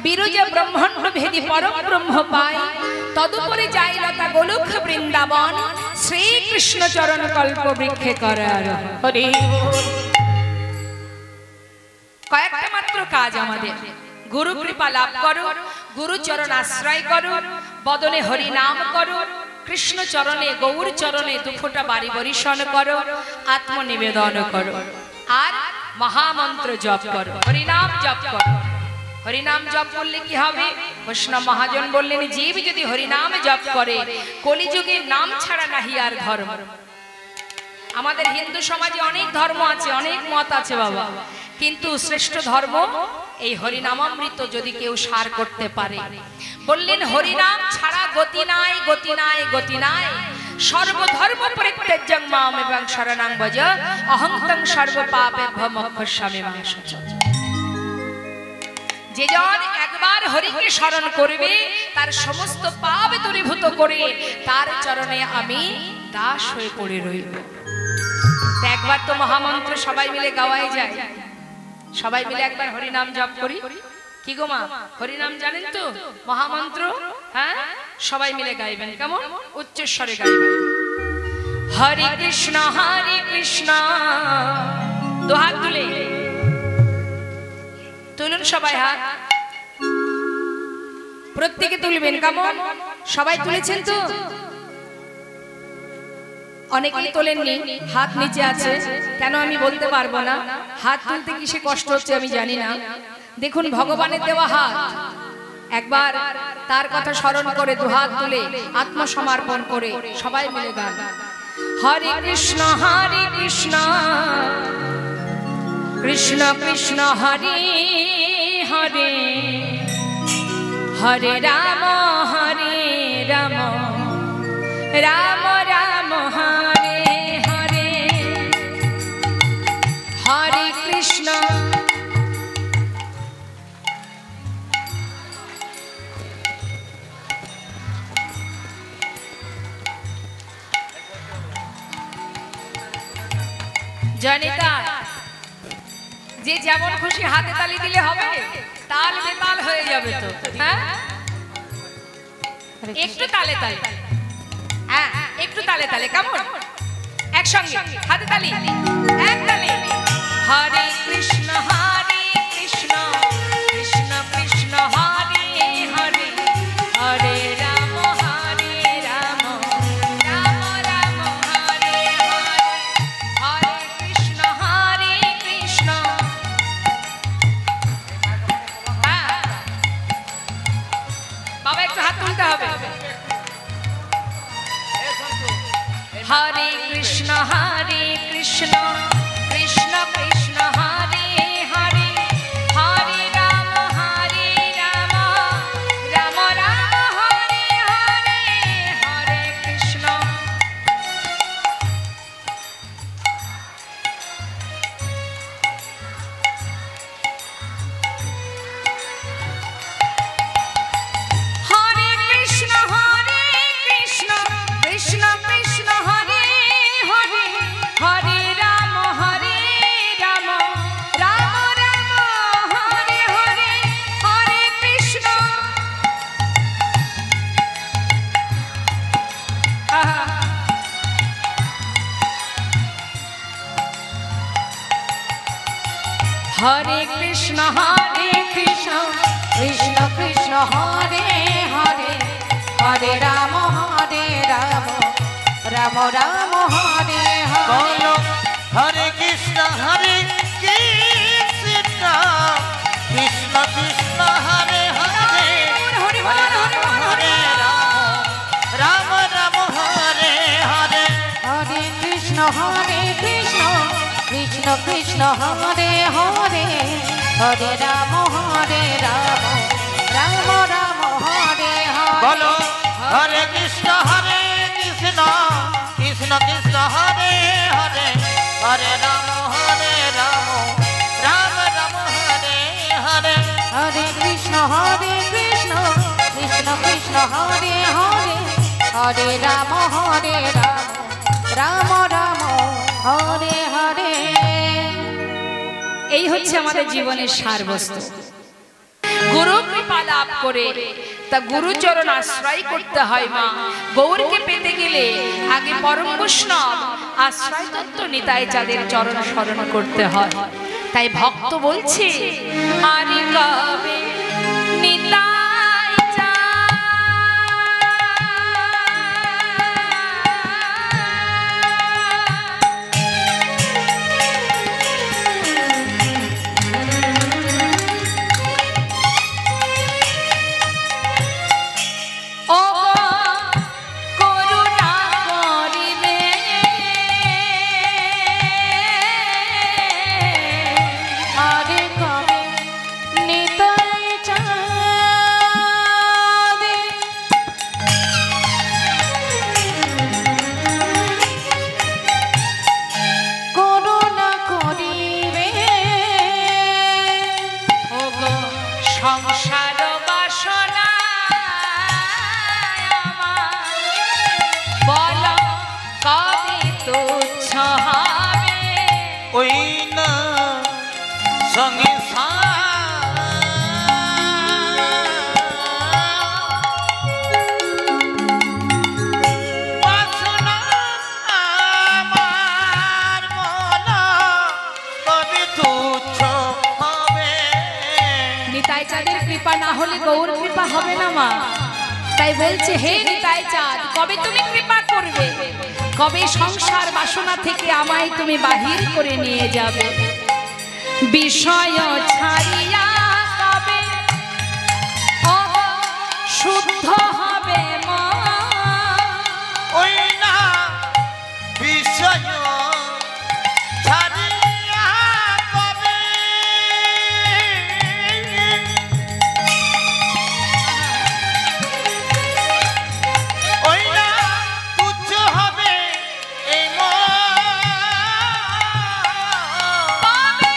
বিরজা ব্রহ্মাণ্ড ভেদি পরম ব্রহ্ম পায়। তদুপরে যায় লতা গোলক বৃন্দাবন, শ্রীকৃষ্ণ চরণ কল্প বৃক্ষে করে আরোহণ। হরি কয়েকটা মাত্র কাজ আমাদের, গুরু কৃপা লাভ করো, গুরু চরণ আশ্রয় করো, বদনে হরি নাম করো, কৃষ্ণ চরণে গৌর চরণে দুফোঁটা বাড়ি বরিশন করো, আত্মনিবেদন করো, আর মহামন্ত্র জপ করো, হরিনাম জপ করো। হরিনাম জপ করলে কি হবে? বৈষ্ণব মহাজন বললেন জীব যদি হরিনাম জপ করে, কলিযুগে নাম ছাড়া নাহি আর ধর্ম। আমাদের হিন্দু সমাজে অনেক ধর্ম আছে, অনেক মত আছে বাবা, কিন্তু শ্রেষ্ঠ ধর্ম এই হরিনামামৃত যদি কেউ সার করতে পারে। বললেন হরিনাম ছাড়া গতি নাই, গতি নাই, গতি নাই। সর্বধর্ম পরিত্যাজ্যং মাম এবং শরণং ভজ, অহং তং সর্ব পাপেভ্যো মোক্ষয়িষ্যামি মা শুচি। যে জন একবার হরিকে স্মরণ করবে, তার সমস্ত পাপ দূরীভূত করে তার চরণে আমি দাস হয়ে পড়ে রইব। একবার তো মহামন্ত্র সবাই মিলে গাওয়াই যায়, সবাই মিলে একবার হরিনাম জপ করি। কি গো মা, হরিনাম জানেন তো মহামন্ত্র? হ্যাঁ, সবাই মিলে গাইবেন। কেমন? উচ্চস্বরে গাইবেন। হরে কৃষ্ণ হরে কৃষ্ণ, দুহাত তুলে তুলুন সবাই, হাত প্রত্যেকে তুলবেন। কেমন? সবাই তুলেছেন তো? অনেকেই তোলেননি, হাত নিচে আছে। কেন আমি বলতে পারবো না, হাত তুলতে কিসে কষ্ট হচ্ছে আমি জানি না। দেখুন ভগবানের দেওয়া হাত, একবার তার কথা স্মরণ করে দুহাত তুলে আত্মসমর্পণ করে সবাই মিলে গান। হরে কৃষ্ণ কৃষ্ণ কৃষ্ণ হরে হরে, হরে রাম রাম রাম হরে হরে, হরে কৃষ্ণ জনিতা। যে যেমন খুশি হাতে তালি দিলে হবে, তাল বেতাল হয়ে যাবে তো। হ্যাঁ, একটু তালে তালে, হ্যাঁ একটু তালে তালে। কেমন? একসঙ্গে হাতে তালি, এক তালে। হরে কৃষ্ণ কৃষ্ণ কৃষ্ণ হরে হরে, হরে রাম রাম রাম হরে হরে, হরে কৃষ্ণ কৃষ্ণ। হ্যাঁ বাবা, একটু হাত তুলতে হবে। হরে কৃষ্ণ কৃষ্ণ কৃষ্ণ কৃষ্ণ হরে হরে, হরে রাম রাম রাম হরে হরে, হরে কৃষ্ণ। হরে কৃষ্ণ কৃষ্ণ কৃষ্ণ কৃষ্ণ হরে হরে, হরে রাম রাম রাম হরে হরে, হরে কৃষ্ণ। হরে কৃষ্ণ কৃষ্ণ কৃষ্ণ কৃষ্ণ হরে হরে, হরে রাম রাম রাম রাম হরে হরে। হরে কৃষ্ণ কৃষ্ণ কৃষ্ণ কৃষ্ণ হরে হরে, হরে হরে রাম রাম হরে হরে, হরে কৃষ্ণ কৃষ্ণ কৃষ্ণ হরে হরে, হরে রাম রাম রাম হরে হরে। বলো হরে কৃষ্ণ কৃষ্ণ কৃষ্ণ হরে হরে হরে রাম রাম রাম হরে হরে হরে কৃষ্ণ কৃষ্ণ কৃষ্ণ হরে হরে হরে রাম রাম রাম হরে হরে। এই হচ্ছে আমাদের জীবনের সারবস্তু। গুরু কৃপা লাভ করে তা গুরুচরণ আশ্রয় করতে হয় মা। গৌরকে পেতে গেলে আগে পরম বৈষ্ণব আশ্রয় তত্ত্ব নিতাই চাঁদের চরণ স্মরণ করতে হয়। তাই ভক্ত বলছে আরে কবে নিতাই চাঁদ সংসার বাসনা বল কবে তুচ্ছ হবে ওই না সঙ্গে নিতাই চাঁদের কৃপা না হলে গৌর কৃপা হবে না মা। তাই বলছে হে নিতাই চাঁদ কবে তুমি কৃপা করবে, কবে সংসার বাসনা থেকে আমায় তুমি বাহির করে নিয়ে যাবে। বিষয় ছাড়িয়া কবে ও শুদ্ধ হবে মা। ওই না বিষয় ছাড়িয়া কবে ওই না তুচ্ছ হবে এই মন। কবে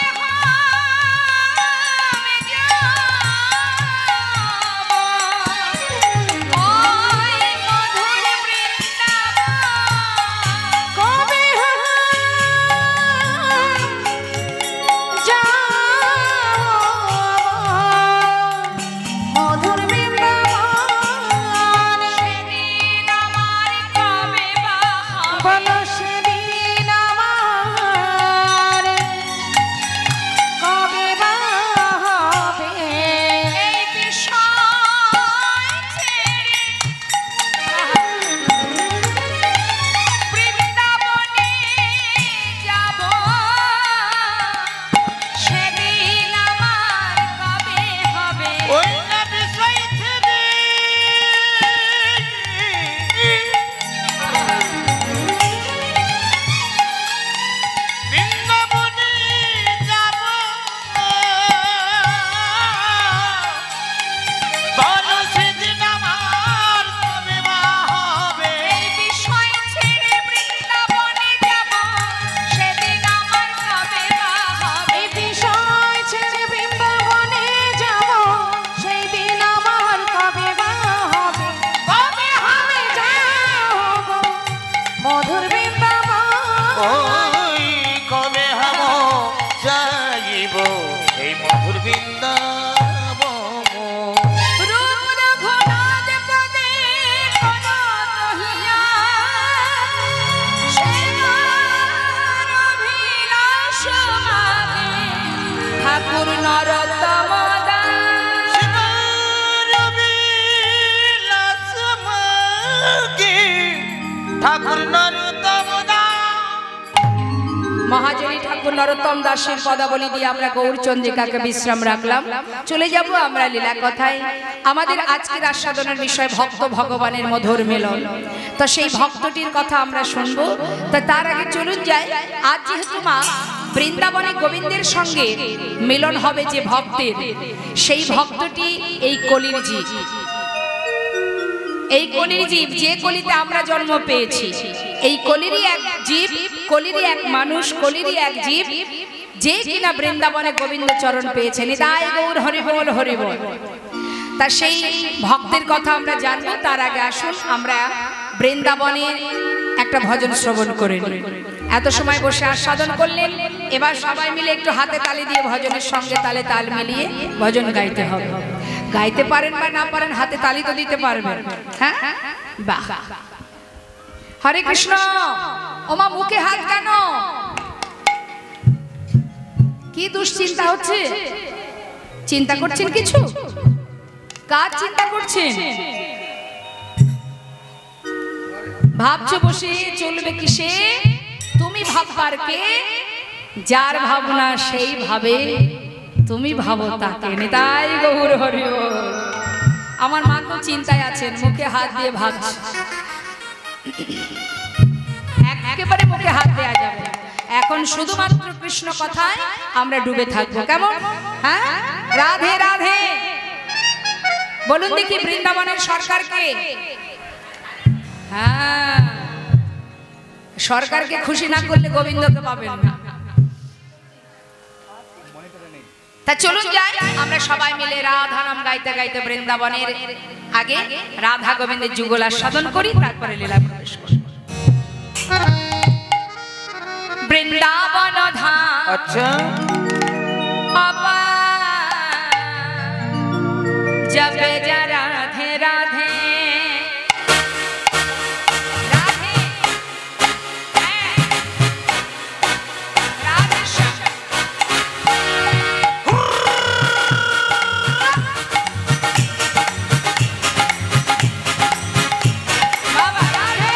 হবে যাব ওই মধুর বৃন্দাবন। কবে মধুর বৃন্দাবন সেদিন আমার কবে বা হবে। বল সেদিন আমার কবে বা হবে। এই বিষয় ছেড়ে বৃন্দাবনে যাব সেদিন আমার কবে হবে। ওই না বিষয় ছেড়ে বৃন্দাবনে যাব বল সেদিন আমার কবে বা হবে। এই বিষয় ছেড়ে বৃন্দাবনে যাব সেদিন আমার কবে বা হবে। এই বিষয় ছেড়ে বৃন্দাবনে যাব সেই দিন আমার কবে বা হবে। কবে হবে যাব মধুর বৃন্দাবন ওই কবে হব যাইব এই মধুর বৃন্দাবন। রূপ রঘুনাথ পদে কনক হিয়া সেবার অভিলাষ মাগে ঠাকুর নরোত্তম দাস। ঠাকুর নরোত্তম মহাজনী ঠাকুর নরোত্তম দাসের পদাবলী দিয়ে আমরা গৌরচন্দ্রিকাকে বিশ্রাম রাখলাম। চলে যাব আমরা লীলা কথায়। আমাদের আজকের আস্বাদনের বিষয় ভক্ত ভগবানের মধুর মিলন। তো সেই ভক্তটির কথা আমরা শুনবো। তা তার আগে চলুন যাই, আজ যেহেতু মা বৃন্দাবনে গোবিন্দের সঙ্গে মিলন হবে যে ভক্তের, সেই ভক্তটি এই কলির জি। এই কলির জীব, যে কলিতে আমরা জন্ম পেয়েছি, এই কলিরই এক জীব, কলিরই এক মানুষ, কলিরই এক জীব, যে কিনা বৃন্দাবনে গোবিন্দ চরণ পেয়েছে। নিতাই গৌর হরি বল হরি বল। তা সেই ভক্তের কথা আমরা জানবো, তার আগে আসুন আমরা বৃন্দাবনের একটা ভজন শ্রবণ করে নিই। এত সময় বসে আস্বাদন করলেন, এবার সবাই মিলে একটু হাতে তালি দিয়ে ভজনের সঙ্গে তালে তাল মিলিয়ে ভজন গাইতে হবে। গাইতে পারেন বা না পারেন, হাতে তালি তো দিতে পারবেন। হ্যাঁ, বাহ। হরে কৃষ্ণ। ওমা মুখে হাত কেন? কি দুশ্চিন্তা হচ্ছে? চিন্তা করছেন কিছু? কার চিন্তা করছেন? ভাবছো বসে চলবে কিসে? তুমি ভাববার কে? যার ভাবনা সেই ভাবে, তুমি ভাবো তাকে। নিতাই গৌর হরি বল। আমার মা তো চিন্তায় আছেন, মুখে হাত দিয়ে ভাবছে। একেবারে মুখে হাত দেওয়া যাবে না। এখন শুধুমাত্র কৃষ্ণ কথায় আমরা ডুবে থাকবো, কেমন? হ্যাঁ, রাধে রাধে বলুন দেখি। বৃন্দাবনের সরকারকে, হ্যাঁ, সরকারকে খুশি না করলে গোবিন্দকে পাবেন না। তা চলুন যাই আমরা সবাই মিলে রাধা নাম গাইতে গাইতে বৃন্দাবনের আগে রাধা গোবিন্দের যুগল আস্বাদন করি, তারপরে লীলা প্রবেশ করি। বৃন্দাবন ধাম আচ্ছা বাবা জবে যা রাধে রাধে রাধে, হ্যাঁ, রাধে শ্যাম। বাবা রাধে।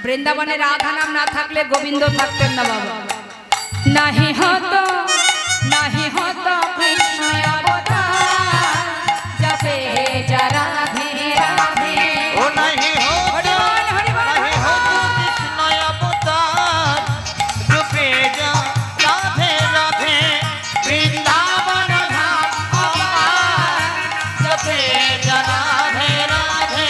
বৃন্দাবনে রাধা নাম না থাকলে গোবিন্দ থাকতেন না বাবা। নাহি হতো কৃষ্ণ অবতার, জপে যা রাধে রাধে। ও নাহি হতো কৃষ্ণ অবতার, জপে যা রাধে রাধে। বৃন্দাবন ধাম আমার, জপে যা রাধে রাধে।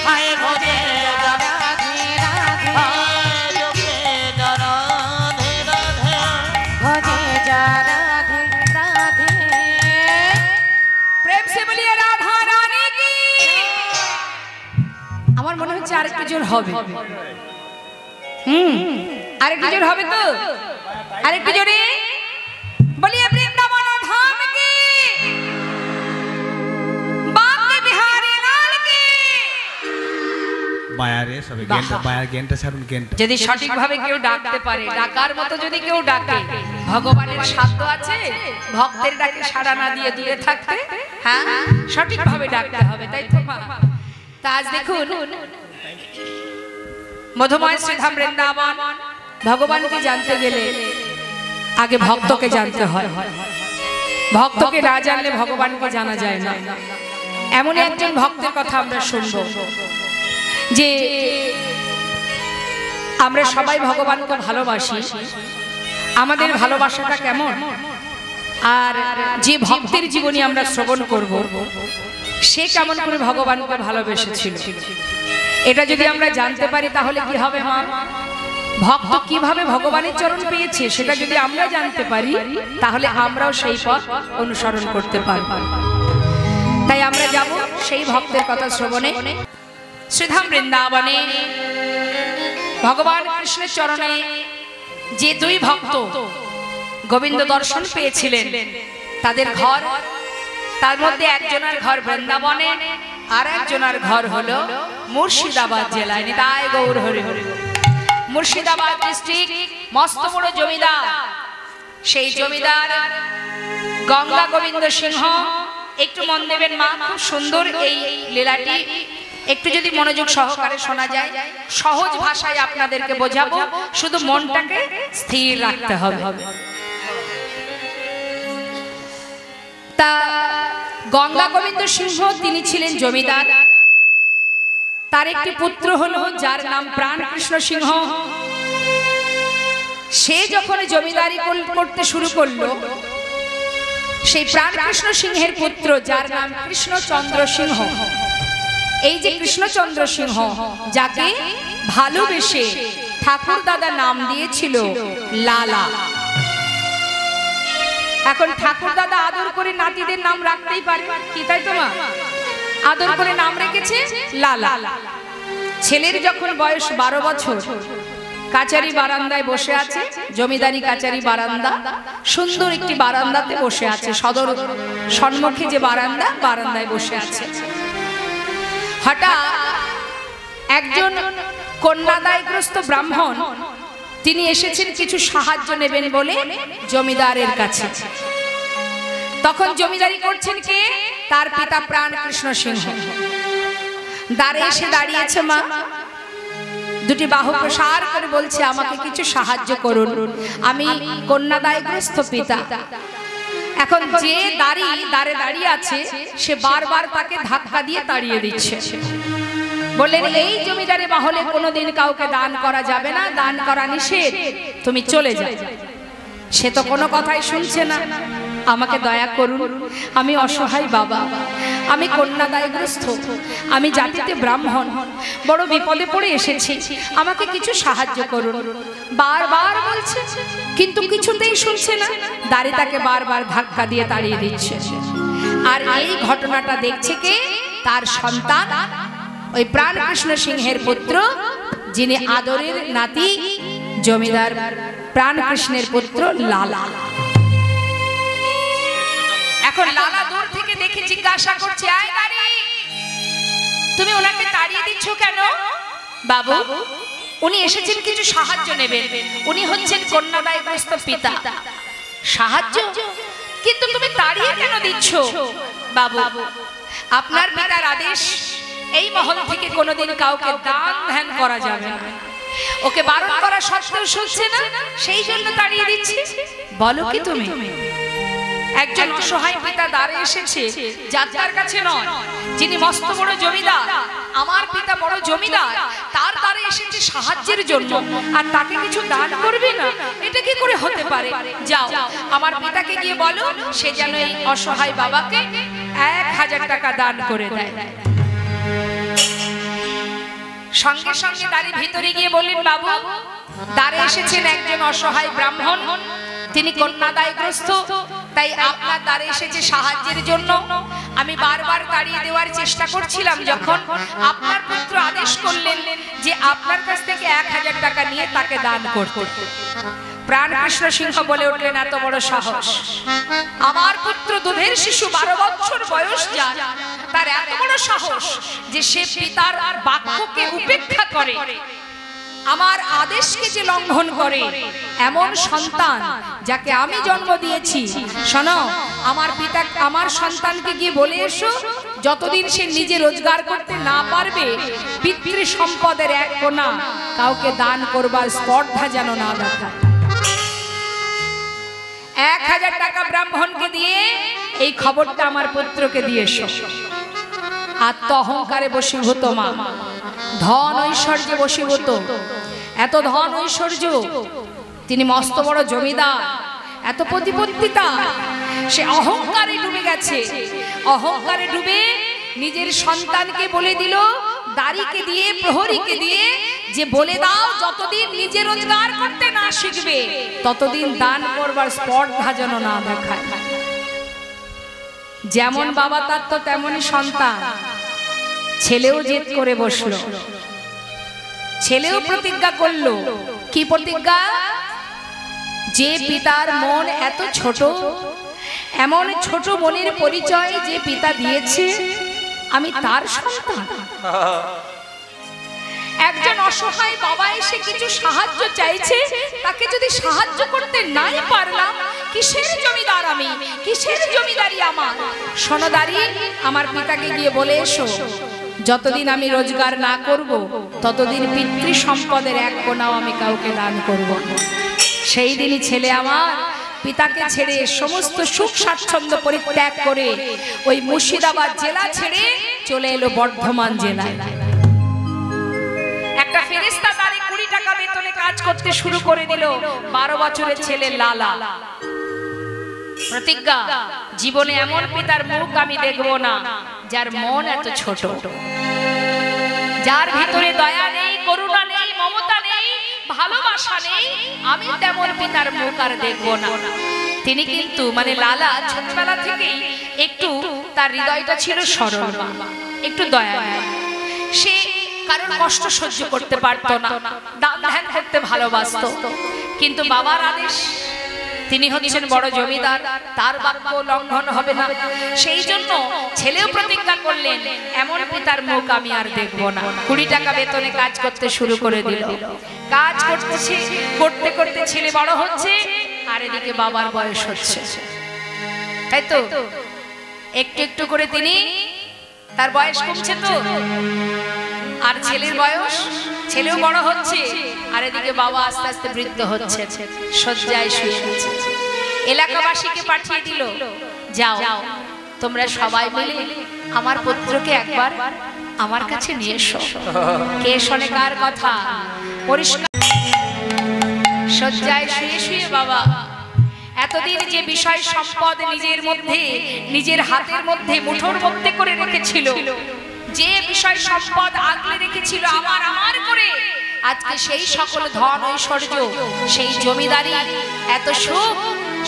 হায় ভজে যা রাধে রাধে হায় জপে যা রাধে রাধে। ভজে যা রাধে রাধে। প্রেম সে বলিয়ে রাধা রানী কি। আমার মনে হচ্ছে আরেকটু জোর হবে। আরেকটু জোর হবে তো, আরেকটু জোরে বলিয়ে বৃন্দাবন ধাম কি, বাঁকে বিহারী লাল কি। বায়ারে সবে বায়ার জ্ঞানটা ছাড়ুন, জ্ঞানটা যদি সঠিকভাবে কেউ ডাকতে পারে, ডাকার মতো যদি কেউ ডাকে, ভগবানের সাধ্য আছে ভক্তের ডাকে সাড়া না দিয়ে দূরে থাকতে। হ্যাঁ, সঠিকভাবে ডাকতে হবে, তাই তো মা? তা আজ দেখুন মধুময় শ্রীধাম বৃন্দাবন, ভগবানকে জানতে গেলে আগে ভক্তকে জানতে হয়। ভক্তকে না জানলে ভগবানকে জানা যায় না। এমন একজন ভক্তের কথা আমরা শুনবো যে আমরা সবাই ভগবানকে ভালোবাসি। আমাদের ভালোবাসাটা কেমন, আর যে ভক্তের জীবনী আমরা শ্রবণ করব সে কেমন করে ভগবানকে ভালোবেসেছিল, এটা যদি আমরা জানতে পারি তাহলে কি হবে মা? ভক্ত কিভাবে ভগবানের চরণ পেয়েছে সেটা যদি আমরা জানতে পারি তাহলে আমরাও সেই পথ অনুসরণ করতে পারব। তাই আমরা যাব সেই ভক্তের কথা শ্রবণে। শ্রীধাম বৃন্দাবনে ভগবান কৃষ্ণের চরণে যে দুই ভক্ত গোবিন্দ দর্শন পেয়েছিলেন তাদের ঘর, তার মধ্যে একজনের ঘর বৃন্দাবনে আর একজনের ঘর হলো মুর্শিদাবাদ জেলায়। নিতাই গৌর হরি হরি। মুর্শিদাবাদ ডিস্ট্রিক্ট, মস্ত বড় জমিদার, সেই জমিদার গঙ্গা গোবিন্দ সিংহ। একটু মন দেবেন মা, খুব সুন্দর এই লীলাটি, একটু যদি মনোযোগ সহকারে শোনা যায়। সহজ ভাষায় আপনাদেরকে বোঝাবো, শুধু মনটাকে স্থির রাখতে হবে। তা গঙ্গা গোবিন্দ সিংহ তিনি ছিলেন জমিদার। তার একটি পুত্র হলো যার নাম প্রাণকৃষ্ণ সিংহ। সে যখন জমিদারি করতে শুরু করলো, সেই প্রাণকৃষ্ণ সিংহের পুত্র যার নাম কৃষ্ণচন্দ্র সিংহ, এই যে কৃষ্ণচন্দ্র সিংহ যাকে ভালোবেসে ঠাকুর দাদা নাম দিয়েছিল লালা। এখন ঠাকুর দাদা আদর করে নাতিদের নাম রাখতেই পারে কি, তাই তো মা? আদর করে নাম রেখেছে লালা। ছেলের যখন বয়স 12 বছর, কাচারি বারান্দায় বসে আছে, জমিদারি কাচারি বারান্দা, সুন্দর একটি বারান্দাতে বসে আছে, সদর সম্মুখে যে বারান্দা, বারান্দায় বসে আছে। হঠাৎ একজন কন্যাদায়গ্রস্ত ব্রাহ্মণ তিনি এসেছেন কিছু সাহায্য নেবেন বলে জমিদারের কাছে। তখন জমিদারি করছেন কে? তার পিতা প্রাণকৃষ্ণ সিংহ। দ্বারে এসে দাঁড়িয়েছে মা, দুটি বাহু প্রসার করে বলছে আমাকে কিছু সাহায্য করুন, আমি কন্যাদায়গ্রস্ত পিতা। এখন যে দ্বারে দাঁড়িয়ে আছে সে বারবার তাকে ধাক্কা দিয়ে তাড়িয়ে দিচ্ছে। বললেন এই জমিদারি মহলে কোনোদিন কাউকে দান করা যাবে না, দান করা নিষেধ, তুমি চলে যাও। সে তো কোনো কথাই শুনছে না। আমাকে দয়া করুন, আমি অসহায় বাবা, আমি কন্যাদায়গ্রস্ত, আমি জাতিতে ব্রাহ্মণ, বড় বিপদে পড়ে এসেছি, আমাকে কিছু সাহায্য করুন। বারবার বলছে কিন্তু কিছুতেই শুনছে না। দাঁড়ি তাকে বারবার ধাক্কা দিয়ে তাড়িয়ে দিচ্ছে। আর এই ঘটনাটা দেখছে কে? তার সন্তান ওই প্রাণকৃষ্ণ সিংহের পুত্র, যিনি আদরের নাতি জমিদার প্রাণকৃষ্ণের পুত্র লালা। এখন লালা দূর থেকে দেখে জিজ্ঞাসা করছে, আয় দাঁড়ি, তুমি ওনাকে তাড়িয়ে দিচ্ছ কেন? বাবু, উনি এসেছেন কিছু সাহায্য নেবেন, উনি হচ্ছেন কন্যাদায়গ্রস্ত পিতা। সাহায্য? কিন্তু তুমি তাড়িয়ে কেন দিচ্ছ? বাবু, আপনার পিতার আদেশ এই মহল থেকে কোনোদিন কাউকে দান ধ্যান করা যাবে না। ওকে বারণ করা সত্ত্বেও শুনছে না, সেই জন্য তাড়িয়ে দিচ্ছি। বলো কি তুমি? একজন অসহায় পিতা দ্বারে এসেছে, যার কাছে নয়, যিনি মস্ত বড় জমিদার, আমার পিতা বড় জমিদার, তার দ্বারে এসেছে সাহায্যের জন্য, আর তাকে কিছু দান করবে না? এটা কি করে হতে পারে? যাও, আমার পিতাকে গিয়ে বলো সে যেন এই অসহায় বাবাকে 1000 টাকা দান করে দেয়। সঙ্গে সঙ্গে দ্বারের ভিতরে গিয়ে বললেন, বাবু, দ্বারে এসেছেন একজন অসহায় ব্রাহ্মণ, তিনি কন্যাদায়গ্রস্ত, তাই আপনার দ্বারে এসেছে সাহায্যের জন্য। আমি বারবার তাড়িয়ে দেওয়ার চেষ্টা করছিলাম, যখন আপনার পুত্র আদেশ করলেন যে আপনার কাছ থেকে 1000 টাকা নিয়ে তাকে দান করতে। প্রাণকৃষ্ণ সিংহ বলে উঠলেন, এত বড় সাহস! আমার পুত্র দুধের শিশু, 12 বছর বয়স যার, তার এত বড় সাহস যে সে পিতার বাক্যকে উপেক্ষা করে, আমার আদেশকে যে লঙ্ঘন করে, এমন সন্তান যাকে আমি জন্ম দিয়েছি। শোনো, আমার পিতা আমার সন্তানকে গিয়ে বলে এসো, যতদিন সে নিজে রোজগার করতে না পারবে, পিতৃ সম্পদের 1 কোণা কাউকে দান করবার স্পর্ধা যেন না দেখায়। 1000 টাকা ব্রাহ্মণকে দিয়ে এই খবরটা আমার পুত্রকে দিয়ে এসো। আত্ম অহংকারে বশীভূত মা, ধন ঐশ্বর্যে বশীভূত, এত ধন ঐশ্বর্য, তিনি মস্ত বড় জমিদার, এত প্রতিপত্তিতা, সে অহংকারে ডুবে গেছে। অহংকারে ডুবে নিজের সন্তানকে বলে দিল, দাড়িকে দিয়ে, প্রহরীকে দিয়ে, যে বলে দাও যতদিন নিজে রোজগার করতে না শিখবে ততদিন দান করবার স্পর্ধা যেন না দেখায়। যেমন বাবা তার তো তেমনই সন্তান। ছেলেও জেদ করে বসলো, ছেলেও প্রতিজ্ঞা করলো। কি প্রতিজ্ঞা? যে পিতার মন এত ছোট, এমন ছোট মনের পরিচয় যে পিতা দিয়েছে, আমি তার সন্তান। একজন অসহায় বাবা এসে কিছু সাহায্য চাইছে, তাকে যদি সাহায্য করতে নাই পারলাম, কিসের জমিদার আমি, কিসের জমিদারি আমার? সোনাদারি, আমার পিতাকে গিয়ে বলে এসো, যতদিন আমি রোজগার না করব ততদিন পিতৃ সম্পদের 1 কোণাও আমি কাউকে দান করব। সেই দিনই ছেলে আমার পিতাকে ছেড়ে সমস্ত সুখ স্বাচ্ছন্দ্য পরিত্যাগ করে ওই মুর্শিদাবাদ জেলা ছেড়ে চলে এলো বর্ধমান জেলায়। একটা ফেরেশতা তারে 20 টাকা বেতনে কাজ করতে শুরু করে দিল। 12 বছরের ছেলে লালা। প্রতিজ্ঞা, জীবনে এমন পিতার মুখ আমি দেখব না যার মন এত ছোট, যার ভিতরে দয়া নেই, করুণা নেই, মমতা নেই, ভালোবাসা নেই, আমি তেমন পিতার মুখ আর দেখব না। তিনি কিন্তু মানে লালা ছোটবেলা থেকেই একটু তার হৃদয়টা ছিল সরল, একটু দয়া, সে কারোর কষ্ট সহ্য করতে পারতো না, দান ধ্যান করতে ভালোবাসতো। কিন্তু বাবার আদেশ, তিনি হচ্ছেন বড় জমিদার, তার বাক্য লঙ্ঘন হবে না। সেই জন্য ছেলেও প্রতিজ্ঞা করলেন, এমন পিতার মুখ আমি আর দেখব না। 20 টাকা বেতনে কাজ করতে শুরু করে দিল। কাজ করতেছে, করতে করতে ছেলে বড় হচ্ছে, আর এদিকে বাবার বয়স হচ্ছে, তাই তো? একটু একটু করে তিনি, তার বয়স কমছে তো, আর ছেলের বয়স, ছেলেও বড় হচ্ছে, আর এদিকে বাবা আস্তে আস্তে বৃদ্ধ হচ্ছে, শয্যায় শুয়ে আছে। এলাকাবাসীকে পাঠিয়ে দিল, যাও তোমরা সবাই মিলে আমার পুত্রকে একবার আমার কাছে নিয়ে এসো। কে শোনে কার কথা? পরিষ্কার শয্যায় শুয়ে শুয়ে বাবা এতদিন যে বিষয় সম্পদ নিজের মধ্যে, নিজের হাতের মধ্যে, মুঠোর মধ্যে করে রেখেছিল, যে বিষয় সম্পদ আগলে রেখেছিল আমার আমার করে, আজকে সেই সকল ধন ঐশ্বর্য, সেই জমিদারি, এত সুখ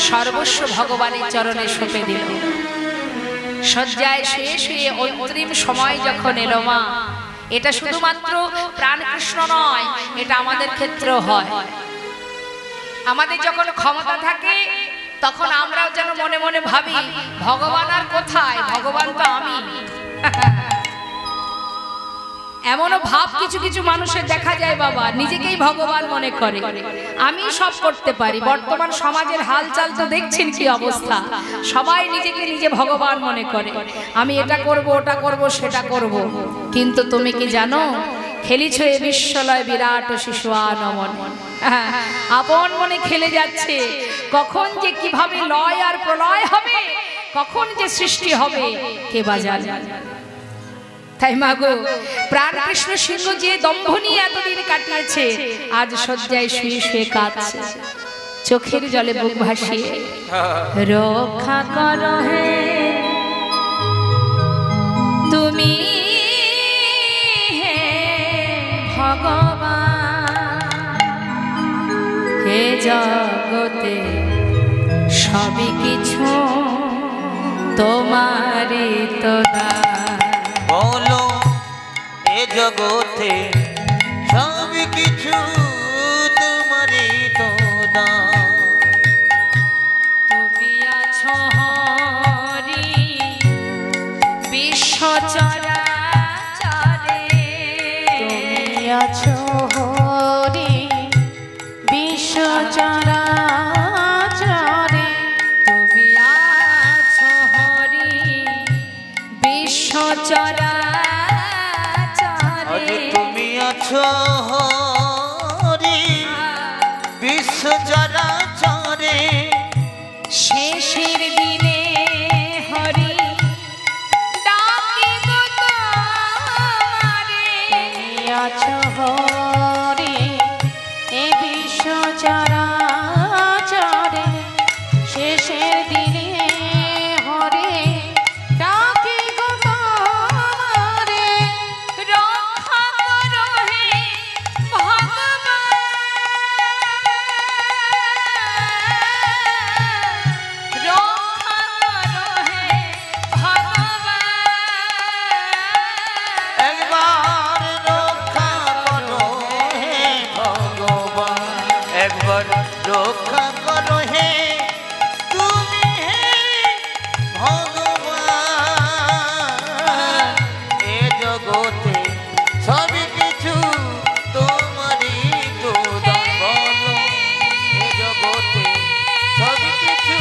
সর্বস্ব ভগবানের চরণে সঁপে দিল। শয্যায় শুয়ে শুয়ে অন্তিম সময় যখন এলো মা, এটা শুধুমাত্র প্রাণকৃষ্ণ নয়, এটা আমাদের ক্ষেত্রেও হয়। আমাদের যখন ক্ষমতা থাকে তখন আমরাও যেন মনে মনে ভাবি, ভগবান আর কোথায়, ভগবান তো আমি। এমনও ভাব কিছু কিছু মানুষের দেখা যায় বাবা, নিজেকেই ভগবান মনে করে, আমি সব করতে পারি। বর্তমান সমাজের হালচাল তো দেখছেন কি অবস্থা, সবাই নিজেকে নিজে ভগবান মনে করে, আমি এটা করব, ওটা করব, সেটা করব। কিন্তু তুমি কি জানো, খেলিছ এ বিশ্বলয় বিরাট শিশু আনমন। আপন মনে খেলে যাচ্ছে, কখন যে কিভাবে লয় আর প্রলয় হবে, কখন যে সৃষ্টি হবে কে বা জানে। তাই মাগো প্রাণ কৃষ্ণ সিংহ যে দম্ভ নিয়ে এতদিন কাটিয়েছে, আজ শয্যায় শুয়ে শুয়ে কাঁদছে, চোখের জলে বুক ভাসিয়ে। রক্ষা করো হে তুমি হে ভগবান, হে জগতে সবই কিছু তোমারই তো দান। বলো এ জগতে সব কিছু তোমারই তো দান। তুমি আছো হরি বিশ্ব চরাচরে, তুমি আছো হরি বিশ্ব চরাচরে, তুমি আছো হরি বিশ্ব চরাচরে, তুমি আছো হরি বিশ্ব চরাচরে। শেষের দিনে হরি ডাকি গো তোমারে, তুমি আছো হরি এ বিশ্ব চরাচরে, শেষের দিনে হরে ডাকি গো তোমারে। রক্ষা করো হে ভগবান, রক্ষা করো হে ভগবান। একবার রক্ষা করো হে ভগবান, একবার রক্ষা করো হে তুমি হে ভগবান। এ জগতে সব কিছু তোমারই তো দান। বলো এ জগতে সব কিছু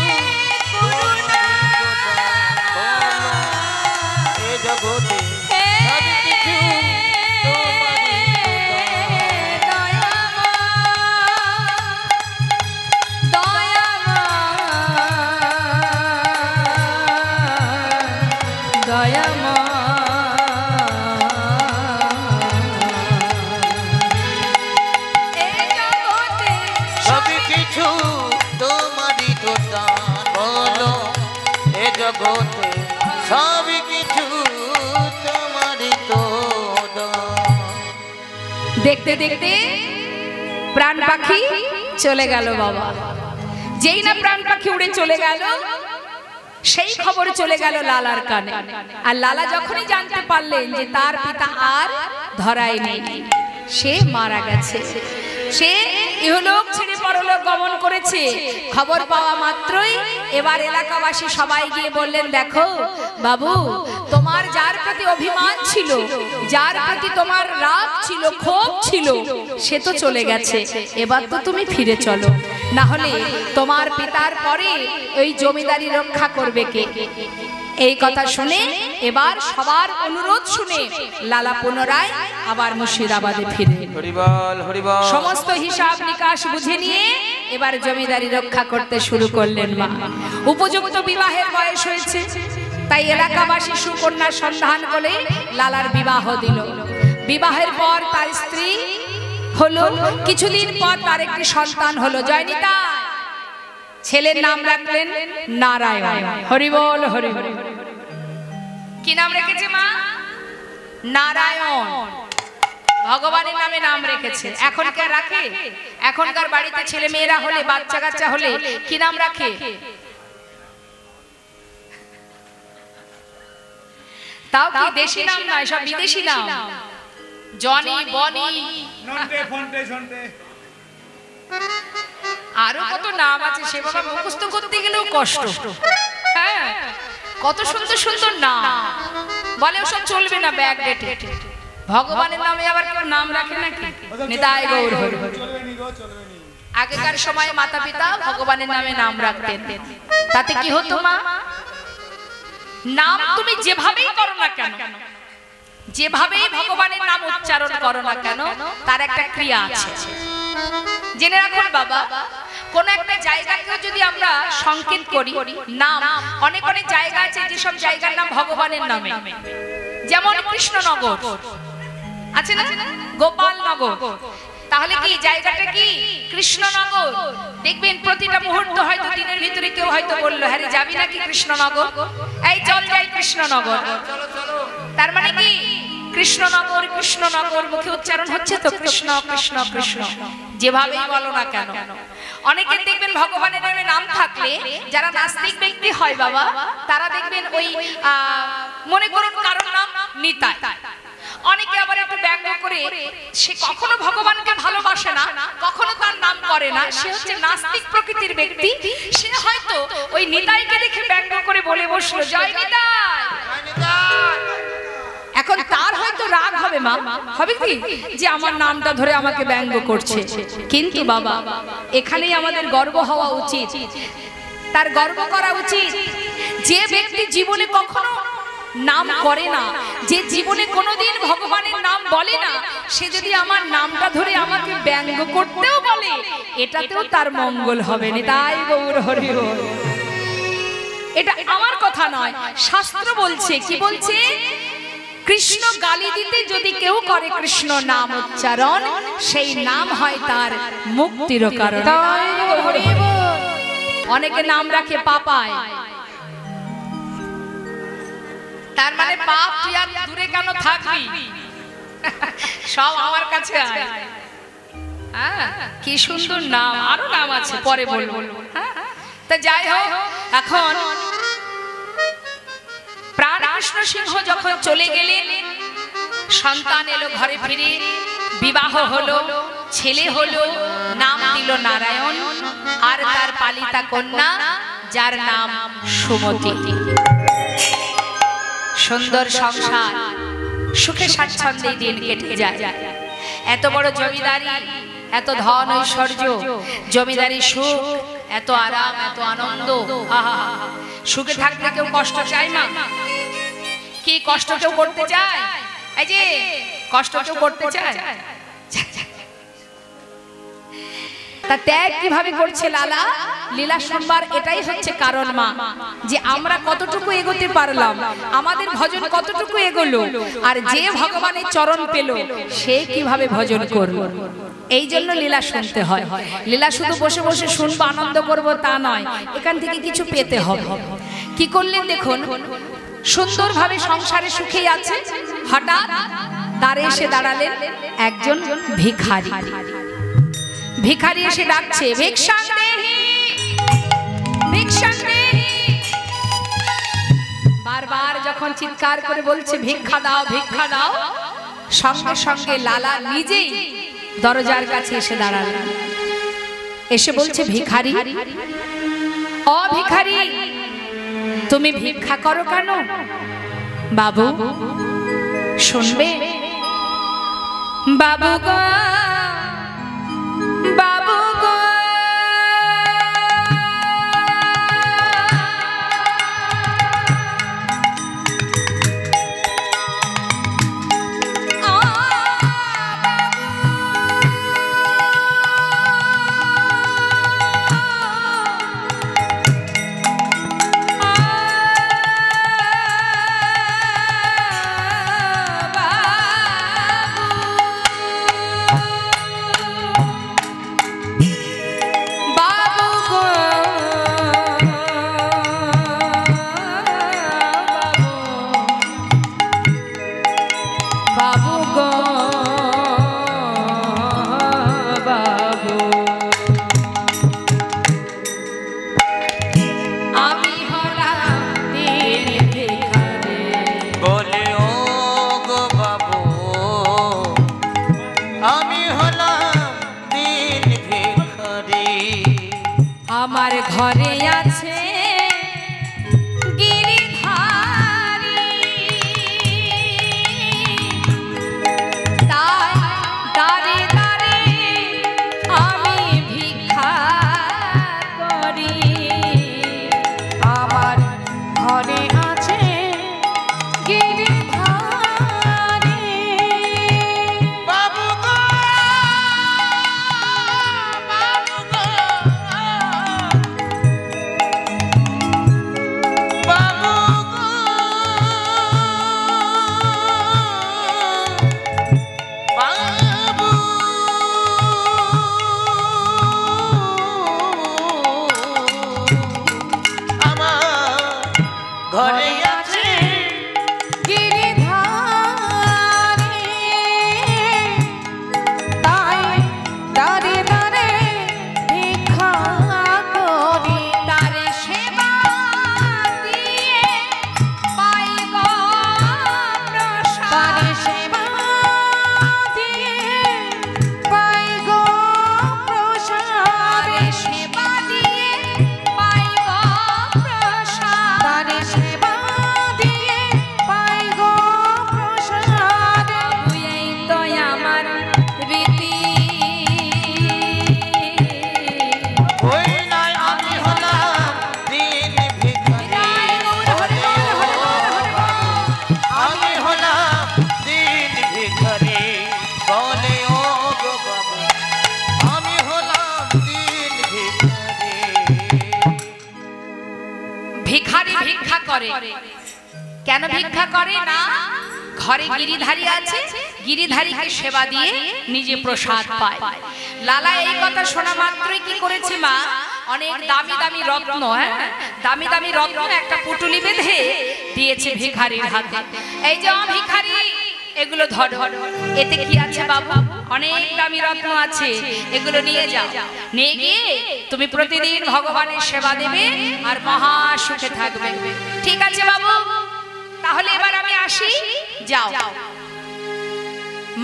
তোমারই তো দান। বলো এ জগতে সব কিছু তোমারই তো দান। সব কিছু তোমারই তো দান। বলো এ জগতে সব কিছু তোমারই তো দান। দেখতে দেখতে প্রাণ পাখি চলে গেল বাবা। যেই না প্রাণ পাখি উড়ে চলে গেল, সেই খবর চলে গেল লালার কানে। আর লালা যখনই জানতে পারলেন যে তার পিতা আর ধরায় নেই, সে মারা গেছে, সে ইহলোক ছেড়ে পরলোক গমন করেছে, খবর পাওয়া মাত্রই এবার এলাকাবাসী সবাই গিয়ে বললেন, দেখো বাবু, তোমার যার প্রতি অভিমান ছিল, যার প্রতি তোমার রাগ ছিল, ক্ষোভ ছিল, সে তো চলে গেছে, এবার তো তুমি ফিরে চলো, না হলে তোমার পিতার পরে ওই জমিদারি রক্ষা করবে কে? এই কথা শুনে এবার সবার অনুরোধ শুনে লালা পুনরায় আবার মুর্শিদাবাদে ফিরে হরিবল হরিবল। সমস্ত হিসাব নিকাশ বুঝে নিয়ে এবার জমিদারি রক্ষা করতে শুরু করলেন মা। উপযুক্ত বিবাহের বয়স হয়েছে, তাই এলাকাবাসী সুকন্যার সন্ধান করে লালার বিবাহ দিল। বিবাহের পর তার স্ত্রী হলো, কিছুদিন পর তার একটি সন্তান হলো, জয়নিতা। ছেলের নাম রাখলেন নারায়ণ। হরিবল হরি হরি। কি নাম রেখেছে মা? নারায়ণ। ভগবানের নামে নাম রেখেছে। এখনকার রাখে? এখনকার বাড়িতে ছেলে মেয়েরা হলে, বাচ্চা কাচ্চা হলে কি নাম রাখে? তাও কি দেশি নাম নয়, সব বিদেশি নাম। জনি, বনি, আরো কত নাম আছে, সে বাবা মুখস্থ করতে গেলেও কষ্ট। হ্যাঁ, কত সুন্দর সুন্দর নাম। বলে ওসব চলবে না, ব্যাক ডেটে। ভগবানের নামে আবার কেউ নাম রাখে নাকি? নিতাই গৌর হরি। আগেকার সময় মাতা পিতা ভগবানের নামে নাম রাখতেন, তাতে কি হতো মা? নাম তুমি যেভাবেই করো না কেন, যেভাবেই ভগবানের নাম উচ্চারণ করো না কেন তার একটা ক্রিয়া আছে। জেনে রাখুন বাবা, কোন একটা জায়গাকে যদি আমরা সংকেত করি নাম, অনেক অনেক জায়গা আছে যেসব জায়গার নাম ভগবানের নামে, যেমন কৃষ্ণনগর আছে না, গোপালনগর, তাহলে কি জায়গাটা কি কৃষ্ণনগর? দেখবেন প্রতিটা মুহূর্ত হয়তো দিনের ভিতরে কেউ হয়তো বললো, হ্যাঁ যাবি নাকি কৃষ্ণনগর, এই চল যাই কৃষ্ণনগর। তার মানে কি কৃষ্ণনগর কৃষ্ণনগর মুখে উচ্চারণ হচ্ছে তো কৃষ্ণ কৃষ্ণ কৃষ্ণ, যেভাবেই বলো না কেন। অনেকে দেখবেন ভগবানের নামে নাম থাকলে যারা নাস্তিক ব্যক্তি হয় বাবা, তারা দেখবেন ওই মনে করুন কারোর নাম নিতাই, অনেকে আবার একটু ব্যঙ্গ করে, সে কখনো ভগবানকে ভালোবাসে না, কখনো তার নাম করে না, সে হচ্ছে নাস্তিক প্রকৃতির ব্যক্তি। সে হয়তো ওই নিতাইকে দেখে ব্যঙ্গ করে বলে বসলো জয় নিতাই। এখন তার হয়তো রাগ হবে, মা হবে কি যে আমার নামটা ধরে আমাকে ব্যঙ্গ করছে, কিন্তু বাবা এখানেই আমাদের গর্ব হওয়া উচিত, তার গর্ব করা উচিত। যে ব্যক্তি জীবনে কখনো নাম করে না, যে জীবনে কোনোদিন ভগবানের নাম বলে না, সে যদি আমার নামটা ধরে আমাকে ব্যঙ্গ করতেও বলে, এটাতেও তার মঙ্গল হবে না। তাই গৌর হরি বল। এটা আমার কথা নয়, শাস্ত্র বলছে। কি বলছে? কৃষ্ণ গালি দিতে যদি কেউ করে কৃষ্ণ নাম উচ্চারণ, সেই নাম হয় তার মুক্তির কারণ। অনেকে নাম রাখে পাপায়, তার মানে পাপ তুই আর দূরে কেন থাকবি, সব আমার কাছে আয়। কি সুন্দর নাম, আরো নাম আছে পরে বলবো। তা যাই হোক, এখন প্রাণকৃষ্ণ সিংহ যখন চলে গেলেন, সন্তান এলো ঘরে ফিরে, বিবাহ হলো, ছেলে হলো, নাম দিল নারায়ণ, আর তার পালিতা কন্যা যার নাম সুমতি। সুন্দর সংসার, সুখে স্বাচ্ছন্দ্যে দিন কেটে যায়। এত বড় জমিদারি, এত ধন ঐশ্বর্য, জমিদারি সুখ, এত আরাম, এত আনন্দ। সুখে থাকতে কেউ কষ্ট চায় না? কি কষ্ট কেউ করতে চায়? এই যে কষ্ট কেউ করতে চায়? তা ত্যাগ কিভাবে করছে লালা? লীলা শুনবার এটাই হচ্ছে কারণ মা, যে আমরা কতটুকু এগোতে পারলাম, আমাদের ভজন কতটুকু এগোলো, আর যে ভগবানের চরণ পেল সে কিভাবে ভজন করলো। এই জন্য লীলা শুনতে হয়। লীলা শুধু বসে বসে শুনবো, আনন্দ করবো তা নয়, এখান থেকে কিছু পেতে হবে। কি করলেন দেখুন, সুন্দরভাবে সংসারে সুখেই আছে, হঠাৎ দ্বারে এসে দাঁড়ালেন একজন ভিখারি। ভিখারি এসে ডাকছে, ভিক্ষাং দেহি, ভিক্ষাং দেহি। বারবার যখন চিৎকার করে বলছে ভিক্ষা দাও, ভিক্ষা দাও, সঙ্গে সঙ্গে লালা নিজেই দরজার কাছে এসে দাঁড়ালেন। এসে বলছে, ভিখারি, ও ভিখারি, তুমি ভিক্ষা করো কেন? বাবু শুনবে? বাবু গো, বাবু গো, আমার ঘরে আছে গিরিধারী, তাই দাঁড়ে দাঁড়ে আমি ভিক্ষা করি। আমার ঘরে আছে গিরিধারী, ভিক্ষা করে। কেন ভিক্ষা করে না? ঘরে গিরিধারী আছে, গিরিধারীকে সেবা দিয়ে নিজে প্রসাদ পায়। লালা এই কথা শোনা মাত্রই কি করেছে মা, অনেক দামি দামি রত্ন, দামি দামি রত্ন একটা পুটুলি বেঁধে দিয়েছে ভিখারির হাতে। এই যে ভিখারি, এগুলো ধরো, এতে কি আছে বাবু? অনেক দামি রত্ন আছে, এগুলো নিয়ে যাও। নিয়ে গিয়ে তুমি প্রতিদিন ভগবানের সেবা দেবে আর মহা সুখে থাকবে। ঠিক আছে বাবু, তাহলে এবার আমি আসি। যাও।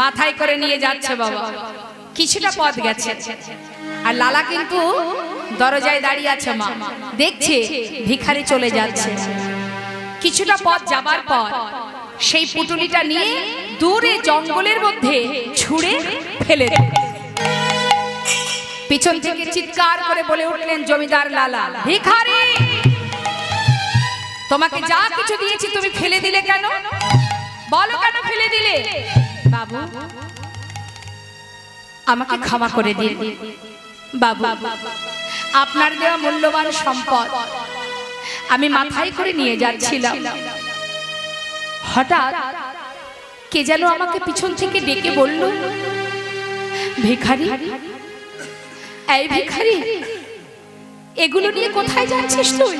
মাথায় করে নিয়ে যাচ্ছে বাবা। কিছুটা পথ গেছে আর লালা কিন্তু দরজায় দাঁড়িয়ে আছে। মা দেখছে ভিখারি চলে যাচ্ছে। কিছুটা পথ যাবার পর সেই পুটুলিটা নিয়ে দূরে জঙ্গলের মধ্যে ছুঁড়ে ফেলে দেয়। পিছন থেকে চিৎকার করে বলে উঠলেন জমিদার লালা, ভিখারি, তোমাকে যা কিছু দিয়েছি তুমি ফেলে দিলে কেন? বলো কেন ফেলে দিলে? বাবু, আমাকে ক্ষমা করে দিন বাবু, আপনার দেওয়া মূল্যবান সম্পদ আমি মাথায় করে নিয়ে যাচ্ছিলাম। হঠাৎ কে যেন আমাকে পিছন থেকে ডেকে বলল, ভিখারি, এই ভিখারি, এগুলো নিয়ে কোথায় যাচ্ছিস তুই?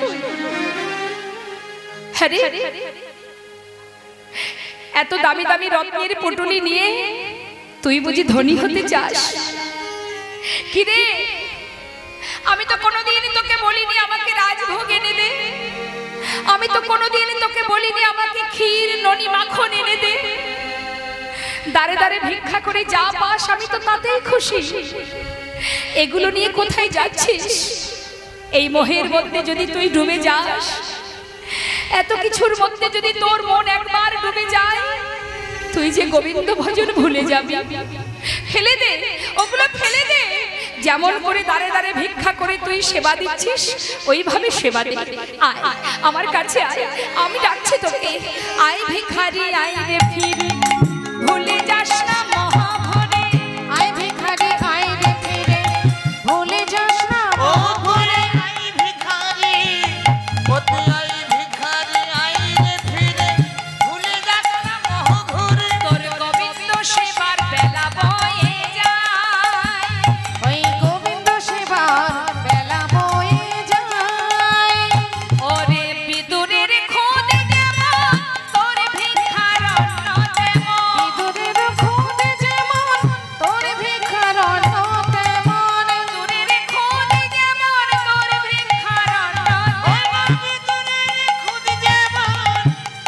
আরে এত দামি দামি রত্নের পুটুলি নিয়ে তুই বুঝি ধনী হতে চাস? কি রে, আমি তো কোনোদিন তোকে বলিনি আমাকে রাজভোগ এনে দে। আমি তো কোনোদিন তোকে বলিনি আমাকে ক্ষীর ননি মাখন এনে দে। দাঁড়ে দাঁড়ে ভিক্ষা করে যা পাস আমি তো তাতেই খুশি। এগুলো নিয়ে কোথায় যাচ্ছিস? এই মোহের মধ্যে যদি তুই ডুবে যাস, এত কিছুর মধ্যে যদি তোর মন একবার ডুবে যায়, তুই যে গোবিন্দ ভজন ভুলে যাবি। ফেলে দে, ওগুলো ফেলে দে। যেমন করে দাঁড়ে দাঁড়ে ভিক্ষা করে তুই সেবা দিচ্ছিস, ওইভাবে সেবা দে। আয় আমার কাছে আয়, আমি ডাকছি তোকে। আয় ভিখারি, আয় রে ফিরে, ভুলে যাস না মহাভরে। আয় ভিখারি, আয় রে ফিরে, ভুলে যাস না মহাভরে। আই ভিখারি, পতি আই ভিখারি, আই রে ফিরে, ভুলে যাস না মোহ ঘুরে। তোর গোবিন্দ সেবার বেলা বয়ে যায়, ওই গোবিন্দ সেবার বেলা বয়ে যায়। ওরে বিদুরের খোদ যেমন তোর ভিক্ষার অন্ন তেমন। বিদুরের খোদ যেমন তোর ভিক্ষার অন্ন তেমন। বিদুরের খোদ যেমন তোর ভিক্ষার অন্ন তেমন। ভিতরে খুদ যেমন,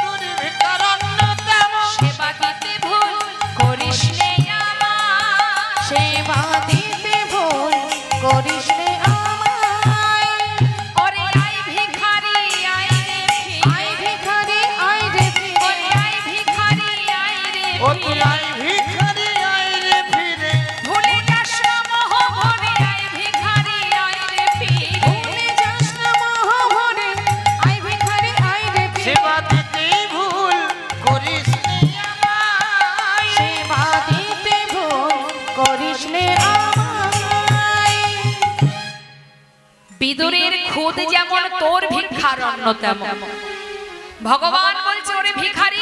তোর ভিতর অন্য তেমন। সেবা দিতে ভুল করিস নে আমার। সেবা দিতে ভুল করিস নে আমায়। ওরে আই ভিখারি, আই রে ফিরে। আয় ভিখারি, আয় রে ফিরে, ওরে আই ভিখারি, আই রে পতি ফিরে। আই ভিখারি, আই রে ফিরে, ভুলে যাস না মহাভরে, আই ভিখারি, আই রে ফিরে। ভুলে যাস না মহাভরে। আয় ভিখারি, আয় রে ফিরে, সেবা দিতেই ভুল করিস নি আমায়। সেবা দিতে ভুল করিস নে আমায়। বিদুরের খোদ যেমন তোর ভিক্ষার অন্ন তেমন। ভগবান বলছে ওরে ভিখারি,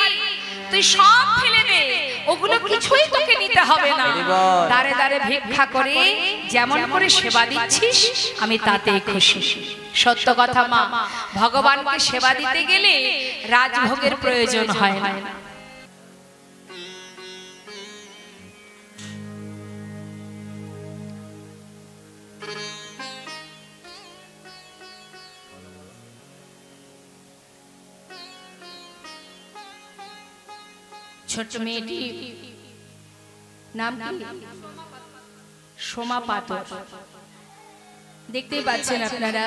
তুই সব ফেলে দে, ওগুলো কিছুই তোকে নিতে হবে না। দাঁড়ে দাঁড়ে ভিক্ষা করে যেমন করে সেবা দিচ্ছিস আমি তাতেই খুশি। সত্য কথা মা, ভগবানকে সেবা দিতে গেলে রাজভোগের প্রয়োজন হয় না। ছোট্ট মেয়েটি নাম কি? সোমা পাতর। দেখতেই পাচ্ছেন আপনারা।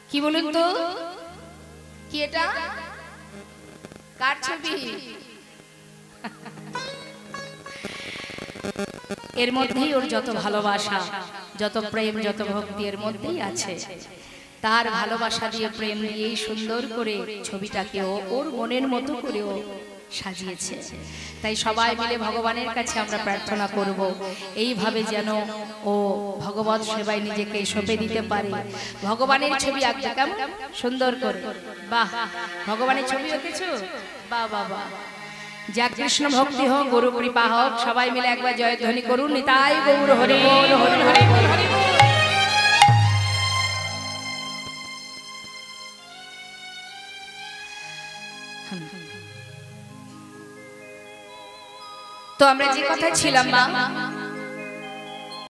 কি বলুন তো, কি এটা? কার ছবি? এর মধ্যেই ওর যত ভালোবাসা, যত প্রেম, যত ভক্তি এর মধ্যেই আছে। তার ভালোবাসা দিয়ে, প্রেম দিয়ে সুন্দর করে ছবিটাকে ওর মনের মতো করে ও সাজিয়েছে। তাই সবাই মিলে ভগবানের কাছে আমরা প্রার্থনা করব এইভাবে যেন ও ভগবত সেবায় নিজেকে সঁপে দিতে পারে। ভগবানের ছবি আঁকতে কেমন সুন্দর করে, বাহ! ভগবানের ছবি কিছু, বাহ বাহ বাহ। যা কৃষ্ণ ভক্তি হোক, গুরু কৃপা হোক, সবাই মিলে একবার জয়ধ্বনি করুন, নিতাই গৌর হরি বল, হরি হরি বল, হরি বল। তো আমরা যে কথা ছিলাম মা,